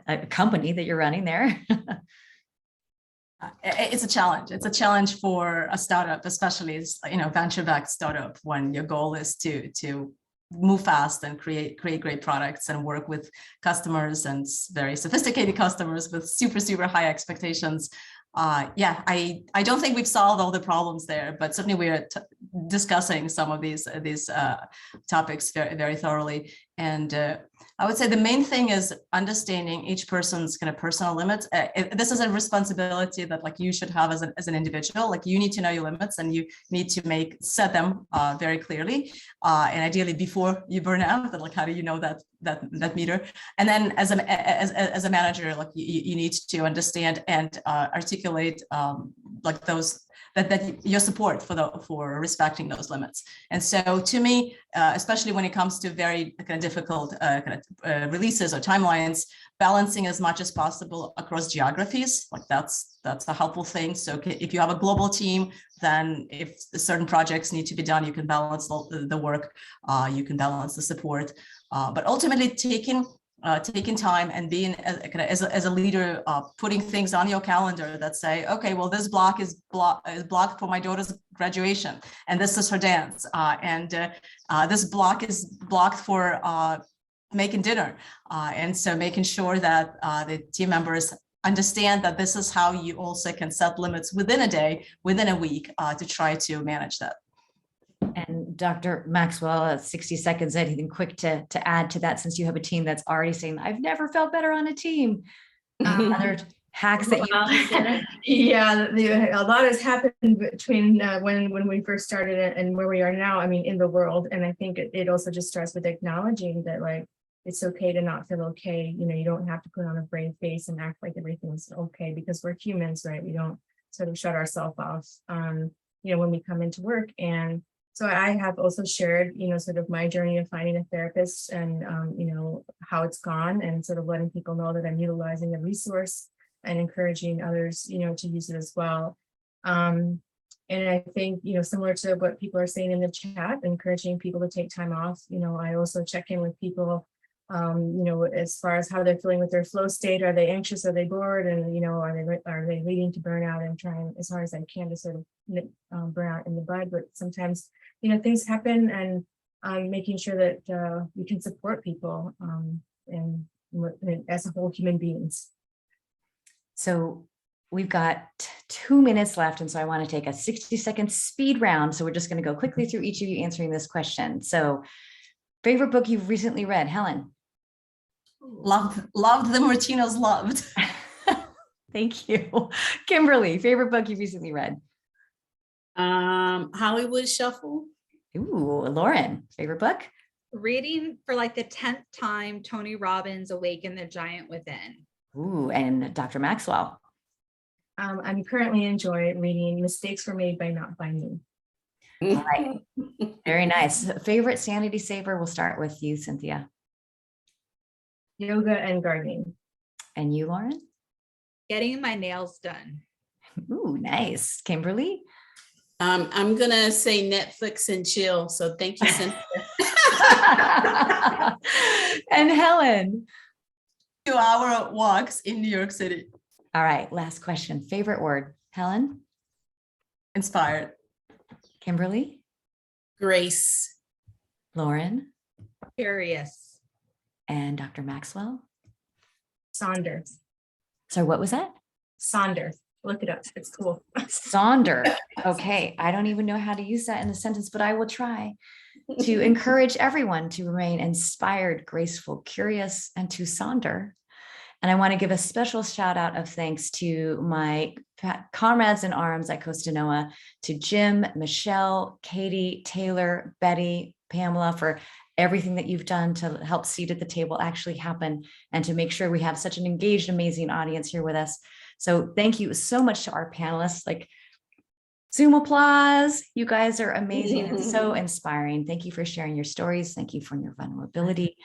a company that you're running there. It's a challenge. It's a challenge for a startup, especially venture-backed startup, when your goal is to move fast and create great products and work with customers, and very sophisticated customers with super high expectations. I don't think we've solved all the problems there, but certainly we're discussing some of these topics very thoroughly. And I would say the main thing is understanding each person's kind of personal limits. This is a responsibility that you should have as an individual. You need to know your limits, and you need to set them very clearly, and ideally before you burn out. How do you know that meter? And then as a manager, you need to understand and articulate those that your support for respecting those limits. And so to me, especially when it comes to very kind of difficult releases or timelines, balancing as much as possible across geographies, that's a helpful thing. So if you have a global team, then if certain projects need to be done, you can balance the work, you can balance the support, but ultimately taking time and being as a leader, putting things on your calendar that say, okay, well, this block is blocked for my daughter's graduation, and this is her dance, and this block is blocked for making dinner, and so making sure that the team members understand that this is how you also can set limits within a day, within a week, to try to manage that. And Dr. Maxwell, 60 seconds, anything quick to add to that, since you have a team that's already saying, I've never felt better on a team. Other hacks that a lot has happened between when we first started it and where we are now, in the world. And I think it also just starts with acknowledging that it's okay to not feel okay. You don't have to put on a brave face and act like everything's okay, because we're humans, right? We don't sort of shut ourselves off, when we come into work. And so I have also shared, sort of my journey of finding a therapist and, how it's gone, and sort of letting people know that I'm utilizing the resource and encouraging others, to use it as well. And I think, similar to what people are saying in the chat, encouraging people to take time off. I also check in with people, as far as how they're feeling with their flow state. Are they anxious? Are they bored? And, are they leading to burnout? And trying as hard as I can to sort of nip burnout in the bud. But sometimes, things happen, and making sure that we can support people and as a whole human beings. So we've got 2 minutes left. And so I want to take a 60-second speed round. So we're just going to go quickly through each of you answering this question. So favorite book you've recently read, Helen? Loved the Martinos loved. Thank you. Kimberly, favorite book you've recently read? Hollywood Shuffle. Ooh, Lauren, favorite book? Reading for the 10th time, Tony Robbins' Awaken the Giant Within. Ooh, and Dr. Maxwell? I'm currently enjoying reading Mistakes Were Made by Not By Me. All right. Very nice. Favorite sanity saver? We'll start with you, Cynthia. Yoga and gardening. And you, Lauren? Getting my nails done. Ooh, nice. Kimberly? I'm gonna say Netflix and chill. So thank you, Cynthia. And Helen? 2-hour walks in New York City. All right, last question. Favorite word, Helen? Inspired. Kimberly? Grace. Lauren? Curious. And Dr. Maxwell? Sonder. So what was that? Sonder. Look it up. It's cool. Sonder. Okay. I don't even know how to use that in a sentence, but I will try to encourage everyone to remain inspired, graceful, curious, and to sonder. And I want to give a special shout out of thanks to my comrades in arms at Costanoa, to Jim, Michelle, Katie, Taylor, Betty, Pamela, for everything that you've done to help Seat at the Table actually happen, and to make sure we have such an engaged, amazing audience here with us. So thank you so much to our panelists, Zoom applause. You guys are amazing and so inspiring. Thank you for sharing your stories. Thank you for your vulnerability,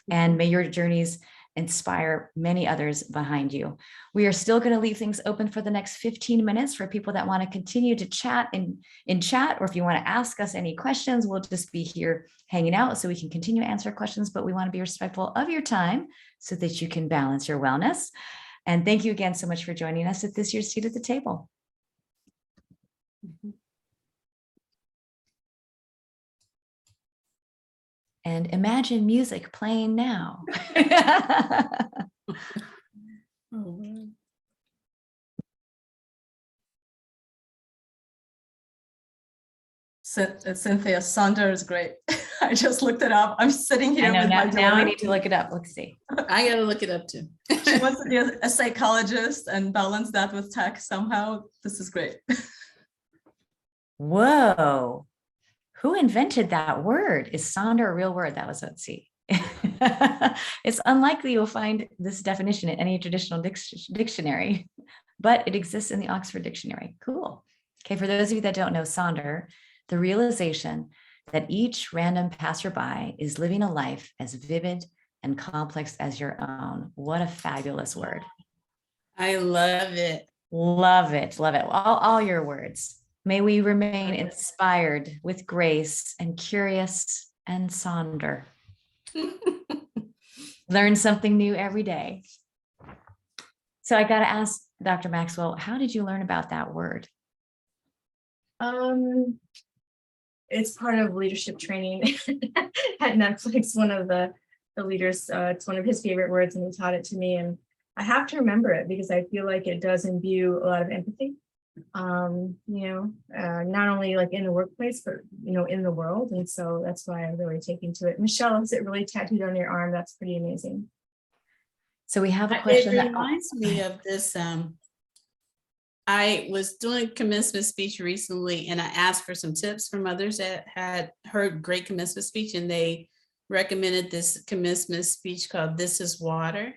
and may your journeys inspire many others behind you. We are still going to leave things open for the next 15 minutes for people that want to continue to chat in chat, or if you want to ask us any questions, we'll just be here hanging out so we can continue to answer questions, but we want to be respectful of your time so that you can balance your wellness. And thank you again so much for joining us at this year's Seat at the Table. And imagine music playing now. Cynthia, Sonder is great. I just looked it up. I'm sitting here. I know, with my now we daughter. need to look it up. Let's see. I gotta look it up too. She wants to be a psychologist and balance that with tech somehow. This is great. Whoa. Who invented that word? Is Sonder a real word? That was, let's see. It's unlikely you'll find this definition in any traditional dictionary, but it exists in the Oxford Dictionary. Cool. Okay, for those of you that don't know Sonder, the realization that each random passerby is living a life as vivid and complex as your own. What a fabulous word. I love it. Love it. Love it. All your words. May we remain inspired with grace and curious and Sonder. Learn something new every day. So I got to ask Dr. Maxwell, how did you learn about that word? It's part of leadership training at Netflix. One of the leaders, it's one of his favorite words, and he taught it to me. And I have to remember it because I feel like it does imbue a lot of empathy. Not only like in the workplace, but in the world. And so that's why I'm really taking to it. Michelle, is it really tattooed on your arm? That's pretty amazing. So we have a question. It reminds me of this. I was doing commencement speech recently, and I asked for some tips from others that had heard great commencement speech, and they recommended this commencement speech called "This Is Water."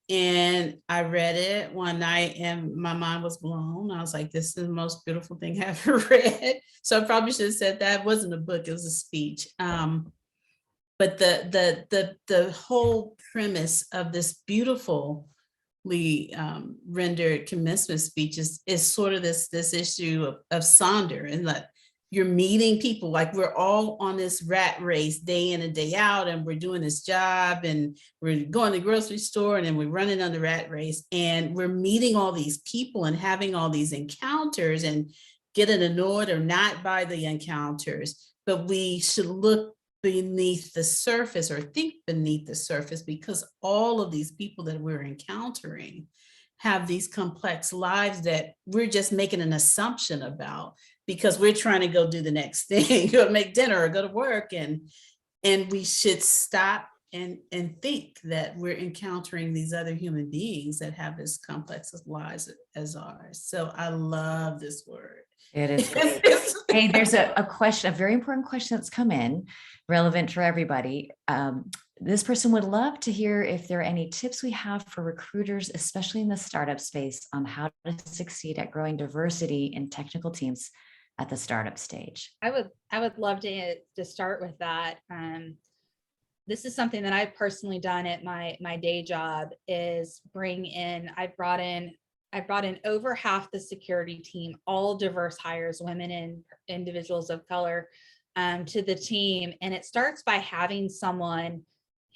And I read it one night and my mind was blown. I was like, this is the most beautiful thing I've ever read. So I probably should have said that. It wasn't a book, it was a speech. But the whole premise of this beautifully rendered commencement speech is sort of this issue of Sonder, and that you're meeting people, like we're all on this rat race day in and day out, and we're doing this job, and we're going to the grocery store, and then we're running on the rat race, and we're meeting all these people and having all these encounters and getting annoyed or not by the encounters. But we should look beneath the surface, or think beneath the surface, because all of these people that we're encountering have these complex lives that we're just making an assumption about, because we're trying to go do the next thing, go make dinner or go to work. And we should stop and think that we're encountering these other human beings that have as complex lives as ours. So I love this word. It is great. Hey, there's a question, a very important question that's come in, relevant for everybody. This person would love to hear if there are any tips we have for recruiters, especially in the startup space, on how to succeed at growing diversity in technical teams at the startup stage. I would love to start with that. This is something that I've personally done at my day job, is I've brought in over half the security team, all diverse hires, women and individuals of color, to the team. And it starts by having someone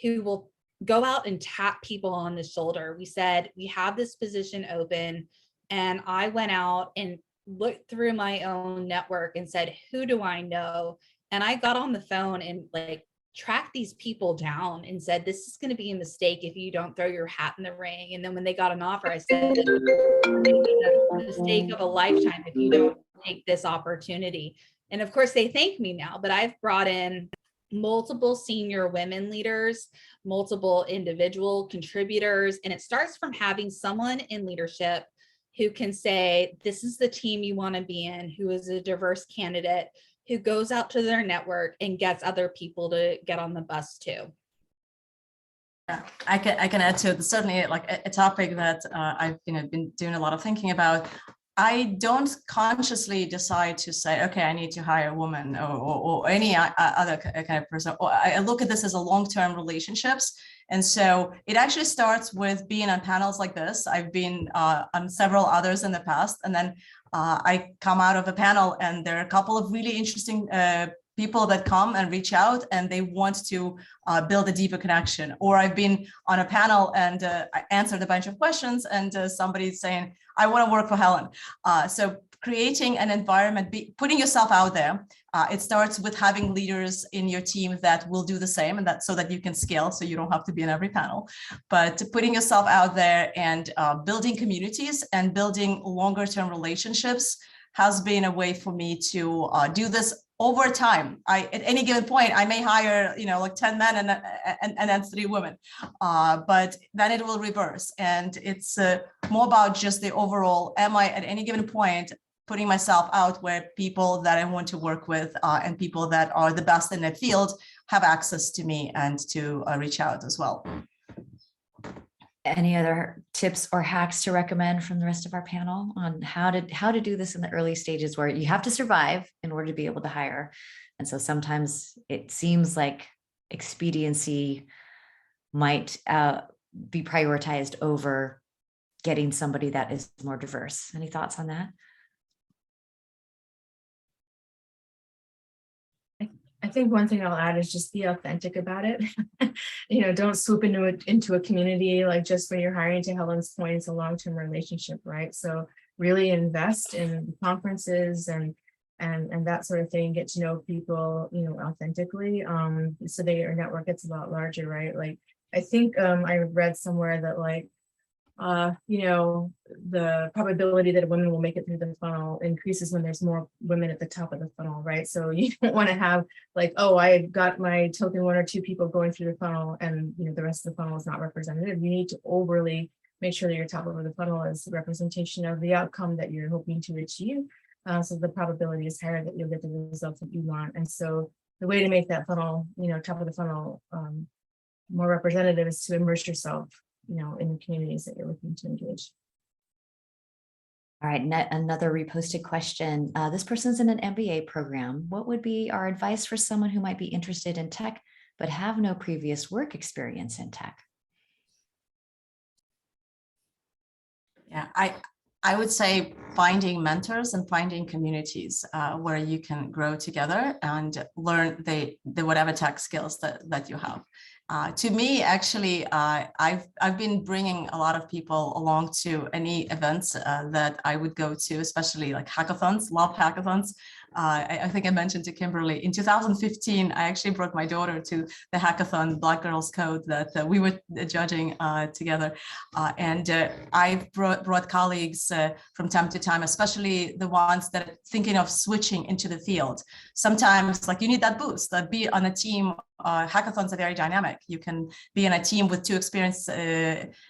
who will go out and tap people on the shoulder. We said, we have this position open, and I went out and looked through my own network and said, who do I know? And I got on the phone and tracked these people down and said, this is going to be a mistake if you don't throw your hat in the ring. And then when they got an offer, I said, it's a mistake of a lifetime if you don't take this opportunity. And of course they thank me now, but I've brought in multiple senior women leaders, multiple individual contributors. And it starts from having someone in leadership who can say, this is the team you want to be in, who is a diverse candidate, who goes out to their network and gets other people to get on the bus too. Yeah, I can add to it. Certainly, like a topic that I've been doing a lot of thinking about. I don't consciously decide to say, okay, I need to hire a woman or any other kind of person. Or I look at this as a long-term relationships. And so it actually starts with being on panels like this. I've been on several others in the past, and then I come out of a panel and there are a couple of really interesting people that come and reach out and they want to build a deeper connection. Or I've been on a panel and I answered a bunch of questions and somebody's saying, I want to work for Helen. So creating an environment, putting yourself out there. It starts with having leaders in your team that will do the same, and that so that you can scale, so you don't have to be in every panel. But putting yourself out there and building communities and building longer term relationships has been a way for me to do this over time. At any given point, I may hire, like 10 men and then 3 women, but then it will reverse. And it's more about just the overall, am I at any given point putting myself out where people that I want to work with and people that are the best in their field have access to me and to reach out as well. Any other tips or hacks to recommend from the rest of our panel on how to do this in the early stages where you have to survive in order to be able to hire? And so sometimes it seems like expediency might be prioritized over getting somebody that is more diverse. Any thoughts on that? I think one thing I'll add is just be authentic about it. Don't swoop into a community like just when you're hiring. To Helen's point, it's a long-term relationship, right? So really invest in conferences and that sort of thing. Get to know people, authentically, so that your network gets a lot larger, right? Like I think I read somewhere that the probability that a woman will make it through the funnel increases when there's more women at the top of the funnel, right? So you don't want to have like, oh, I got my token 1 or 2 people going through the funnel and the rest of the funnel is not representative. You need to overly make sure that your top of the funnel is a representation of the outcome that you're hoping to achieve. So the probability is higher that you'll get the results that you want. And so the way to make that funnel, top of the funnel more representative is to immerse yourself in the communities that you're looking to engage. All right, another reposted question. This person's in an MBA program. What would be our advice for someone who might be interested in tech, but have no previous work experience in tech? Yeah, I would say finding mentors and finding communities where you can grow together and learn the whatever tech skills that you have. To me, actually, I've been bringing a lot of people along to any events that I would go to, especially like hackathons, love hackathons. I think I mentioned to Kimberly, in 2015, I actually brought my daughter to the hackathon Black Girls Code that we were judging together. And I've brought colleagues from time to time, especially the ones that are thinking of switching into the field. Sometimes like you need that boost, be on a team. Hackathons are very dynamic. You can be in a team with 2 experienced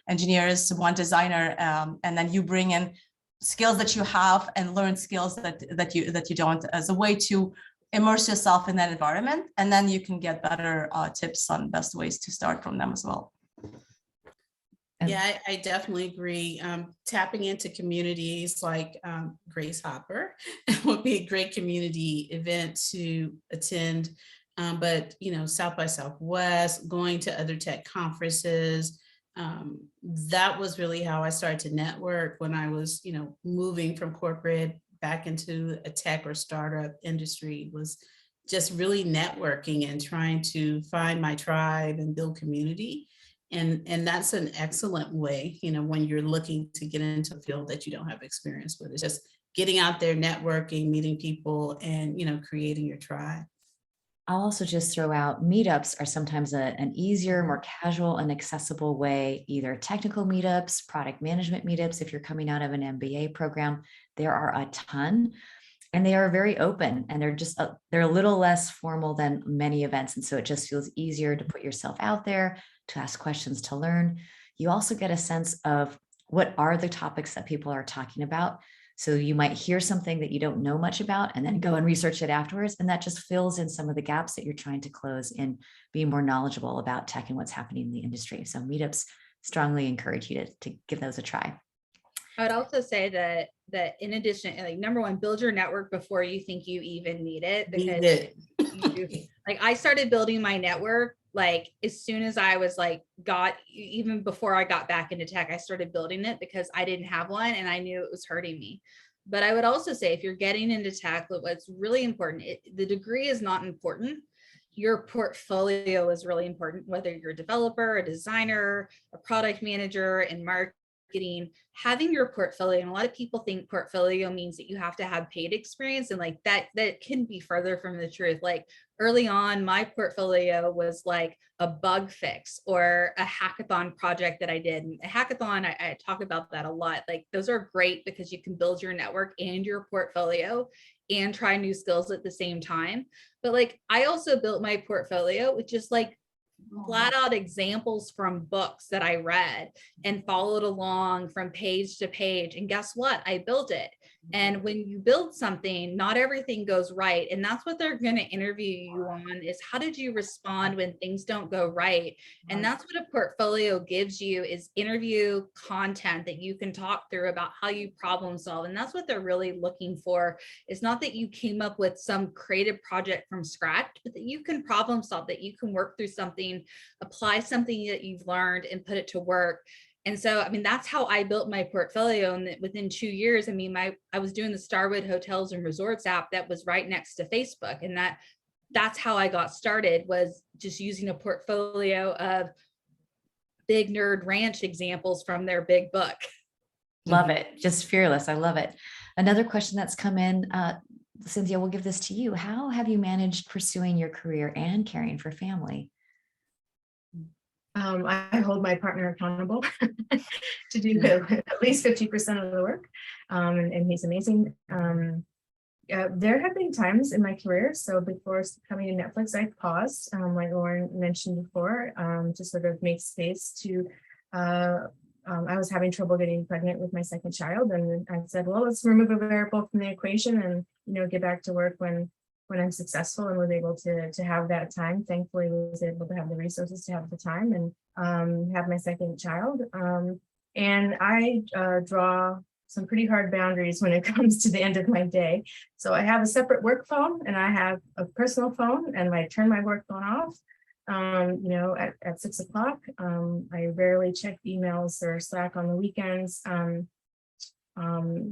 engineers, 1 designer, and then you bring in skills that you have and learn skills that you don't, as a way to immerse yourself in that environment. And then you can get better tips on best ways to start from them as well. Yeah, I definitely agree. Tapping into communities like Grace Hopper would be a great community event to attend. But, South by Southwest, going to other tech conferences, that was really how I started to network when I was, moving from corporate back into a tech or startup industry, was just really networking and trying to find my tribe and build community. And that's an excellent way, when you're looking to get into a field that you don't have experience with. It's just getting out there, networking, meeting people, and, creating your tribe. I'll also just throw out meetups are sometimes an easier, more casual and accessible way, either technical meetups, product management meetups. If you're coming out of an MBA program, there are a ton and they are very open and they're a little less formal than many events. And so it just feels easier to put yourself out there, to ask questions, to learn. You also get a sense of what are the topics that people are talking about. So you might hear something that you don't know much about and then go and research it afterwards. And that just fills in some of the gaps that you're trying to close in being more knowledgeable about tech and what's happening in the industry. So meetups, strongly encourage you to give those a try. I would also say that in addition, like number one, build your network before you think you even need it, because like I started building my network like as soon as I was like even before I got back into tech, I started building it because I didn't have one and I knew it was hurting me. But I would also say if you're getting into tech, what's really important, the degree is not important. Your portfolio is really important, whether you're a developer, a designer, a product manager, in marketing, having your portfolio. And a lot of people think portfolio means that you have to have paid experience, and like that can be further from the truth. Like early on, my portfolio was like a bug fix or a hackathon project that I did. And a hackathon, I talk about that a lot. Like those are great because you can build your network and your portfolio and try new skills at the same time. But like I also built my portfolio with just like flat out examples from books that I read and followed along from page to page. And guess what? I built it. And when you build something, not everything goes right. And that's what they're going to interview you on, is how did you respond when things don't go right? And that's what a portfolio gives you, is interview content that you can talk through about how you problem solve. And that's what they're really looking for. It's not that you came up with some creative project from scratch, but that you can problem solve, that you can work through something, apply something that you've learned and put it to work. And so, I mean, that's how I built my portfolio. And within 2 years, I mean, I was doing the Starwood Hotels and Resorts app that was right next to Facebook. And that's how I got started, was just using a portfolio of Big Nerd Ranch examples from their big book. Love it. Just fearless. I love it. Another question that's come in, Cynthia, we'll give this to you. How have you managed pursuing your career and caring for family? I hold my partner accountable to do at least 50% of the work, and he's amazing. There have been times in my career, so before coming to Netflix, I paused, like Lauren mentioned before, to sort of make space to, I was having trouble getting pregnant with my second child, and I said, well, let's remove a variable from the equation and, get back to work when I'm successful, and was able to have that time. Thankfully, was able to have the resources to have the time and have my second child. And I draw some pretty hard boundaries when it comes to the end of my day. So I have a separate work phone and I have a personal phone, and I turn my work phone off, at 6 o'clock. I rarely check emails or Slack on the weekends.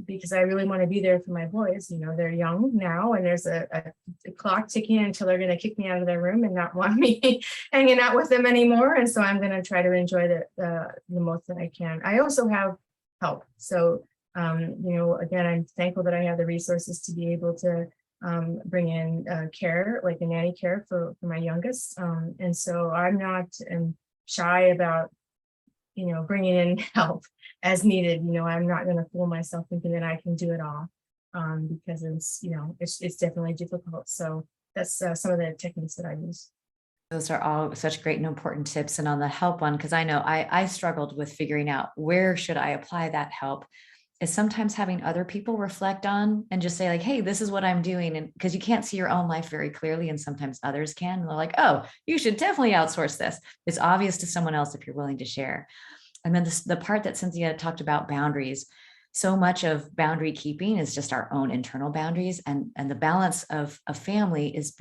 Because I really want to be there for my boys. They're young now, and there's a clock ticking until they're going to kick me out of their room and not want me hanging out with them anymore. And so I'm going to try to enjoy the most that I can. I also have help. So, again, I'm thankful that I have the resources to be able to bring in care, like a nanny care for my youngest. And so I'm not shy about bringing in help as needed. I'm not going to fool myself thinking that I can do it all, because it's definitely difficult. So that's some of the techniques that I use. Those are all such great and important tips. And on the help one, because I know I struggled with figuring out where should I apply that help, is sometimes having other people reflect on and just say like, hey, this is what I'm doing. And because you can't see your own life very clearly, and sometimes others can. And they're like, oh, you should definitely outsource this. It's obvious to someone else if you're willing to share. And then the part that Cynthia talked about, boundaries. So much of boundary keeping is just our own internal boundaries, and the balance of a family is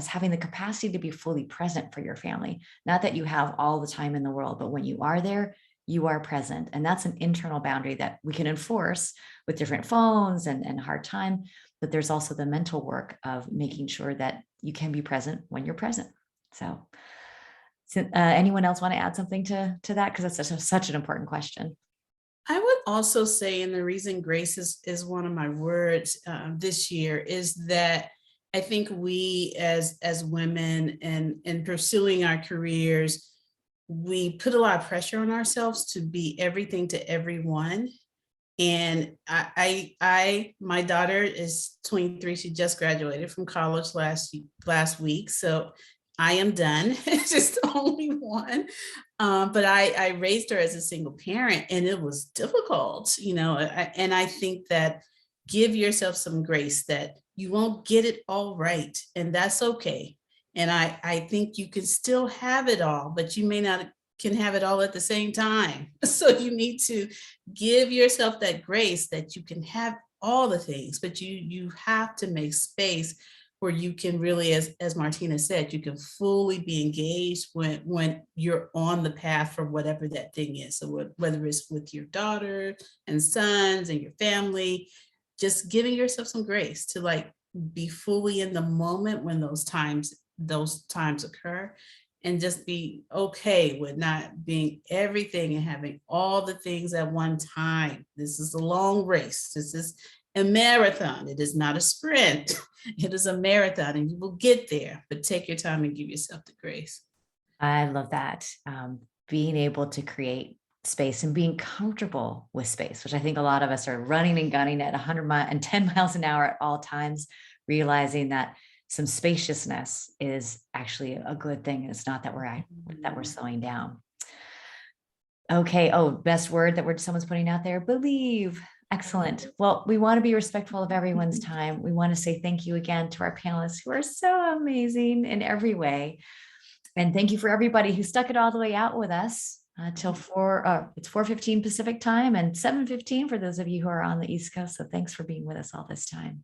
having the capacity to be fully present for your family. Not that you have all the time in the world, but when you are there, you are present. And that's an internal boundary that we can enforce with different phones and hard time. But there's also the mental work of making sure that you can be present when you're present. So anyone else want to add something to that? Because that's such an important question. I would also say, and the reason grace is one of my words this year, is that I think we as women and pursuing our careers, we put a lot of pressure on ourselves to be everything to everyone. And my daughter is 23. She just graduated from college last week. So I am done. It's just only one. But I raised her as a single parent, and it was difficult, and I think that give yourself some grace that you won't get it all right. And that's okay. And I think you can still have it all, but you may not can have it all at the same time. So you need to give yourself that grace that you can have all the things, but you have to make space where you can really, as Martina said, you can fully be engaged when you're on the path for whatever that thing is. So whether it's with your daughter and sons and your family, just giving yourself some grace to like be fully in the moment when those times occur, and just be okay with not being everything and having all the things at one time. This is a long race. This is a marathon. It is not a sprint. It is a marathon, and you will get there, but take your time and give yourself the grace. I love that. Being able to create space and being comfortable with space, which I think a lot of us are running and gunning at 110 miles an hour at all times, realizing that some spaciousness is actually a good thing. It's not that we're slowing down. Okay. Oh, best word that someone's putting out there, believe. Excellent. Well, we want to be respectful of everyone's time. We want to say thank you again to our panelists who are so amazing in every way. And thank you for everybody who stuck it all the way out with us till it's 4:15 Pacific time and 7:15 for those of you who are on the East Coast. So thanks for being with us all this time.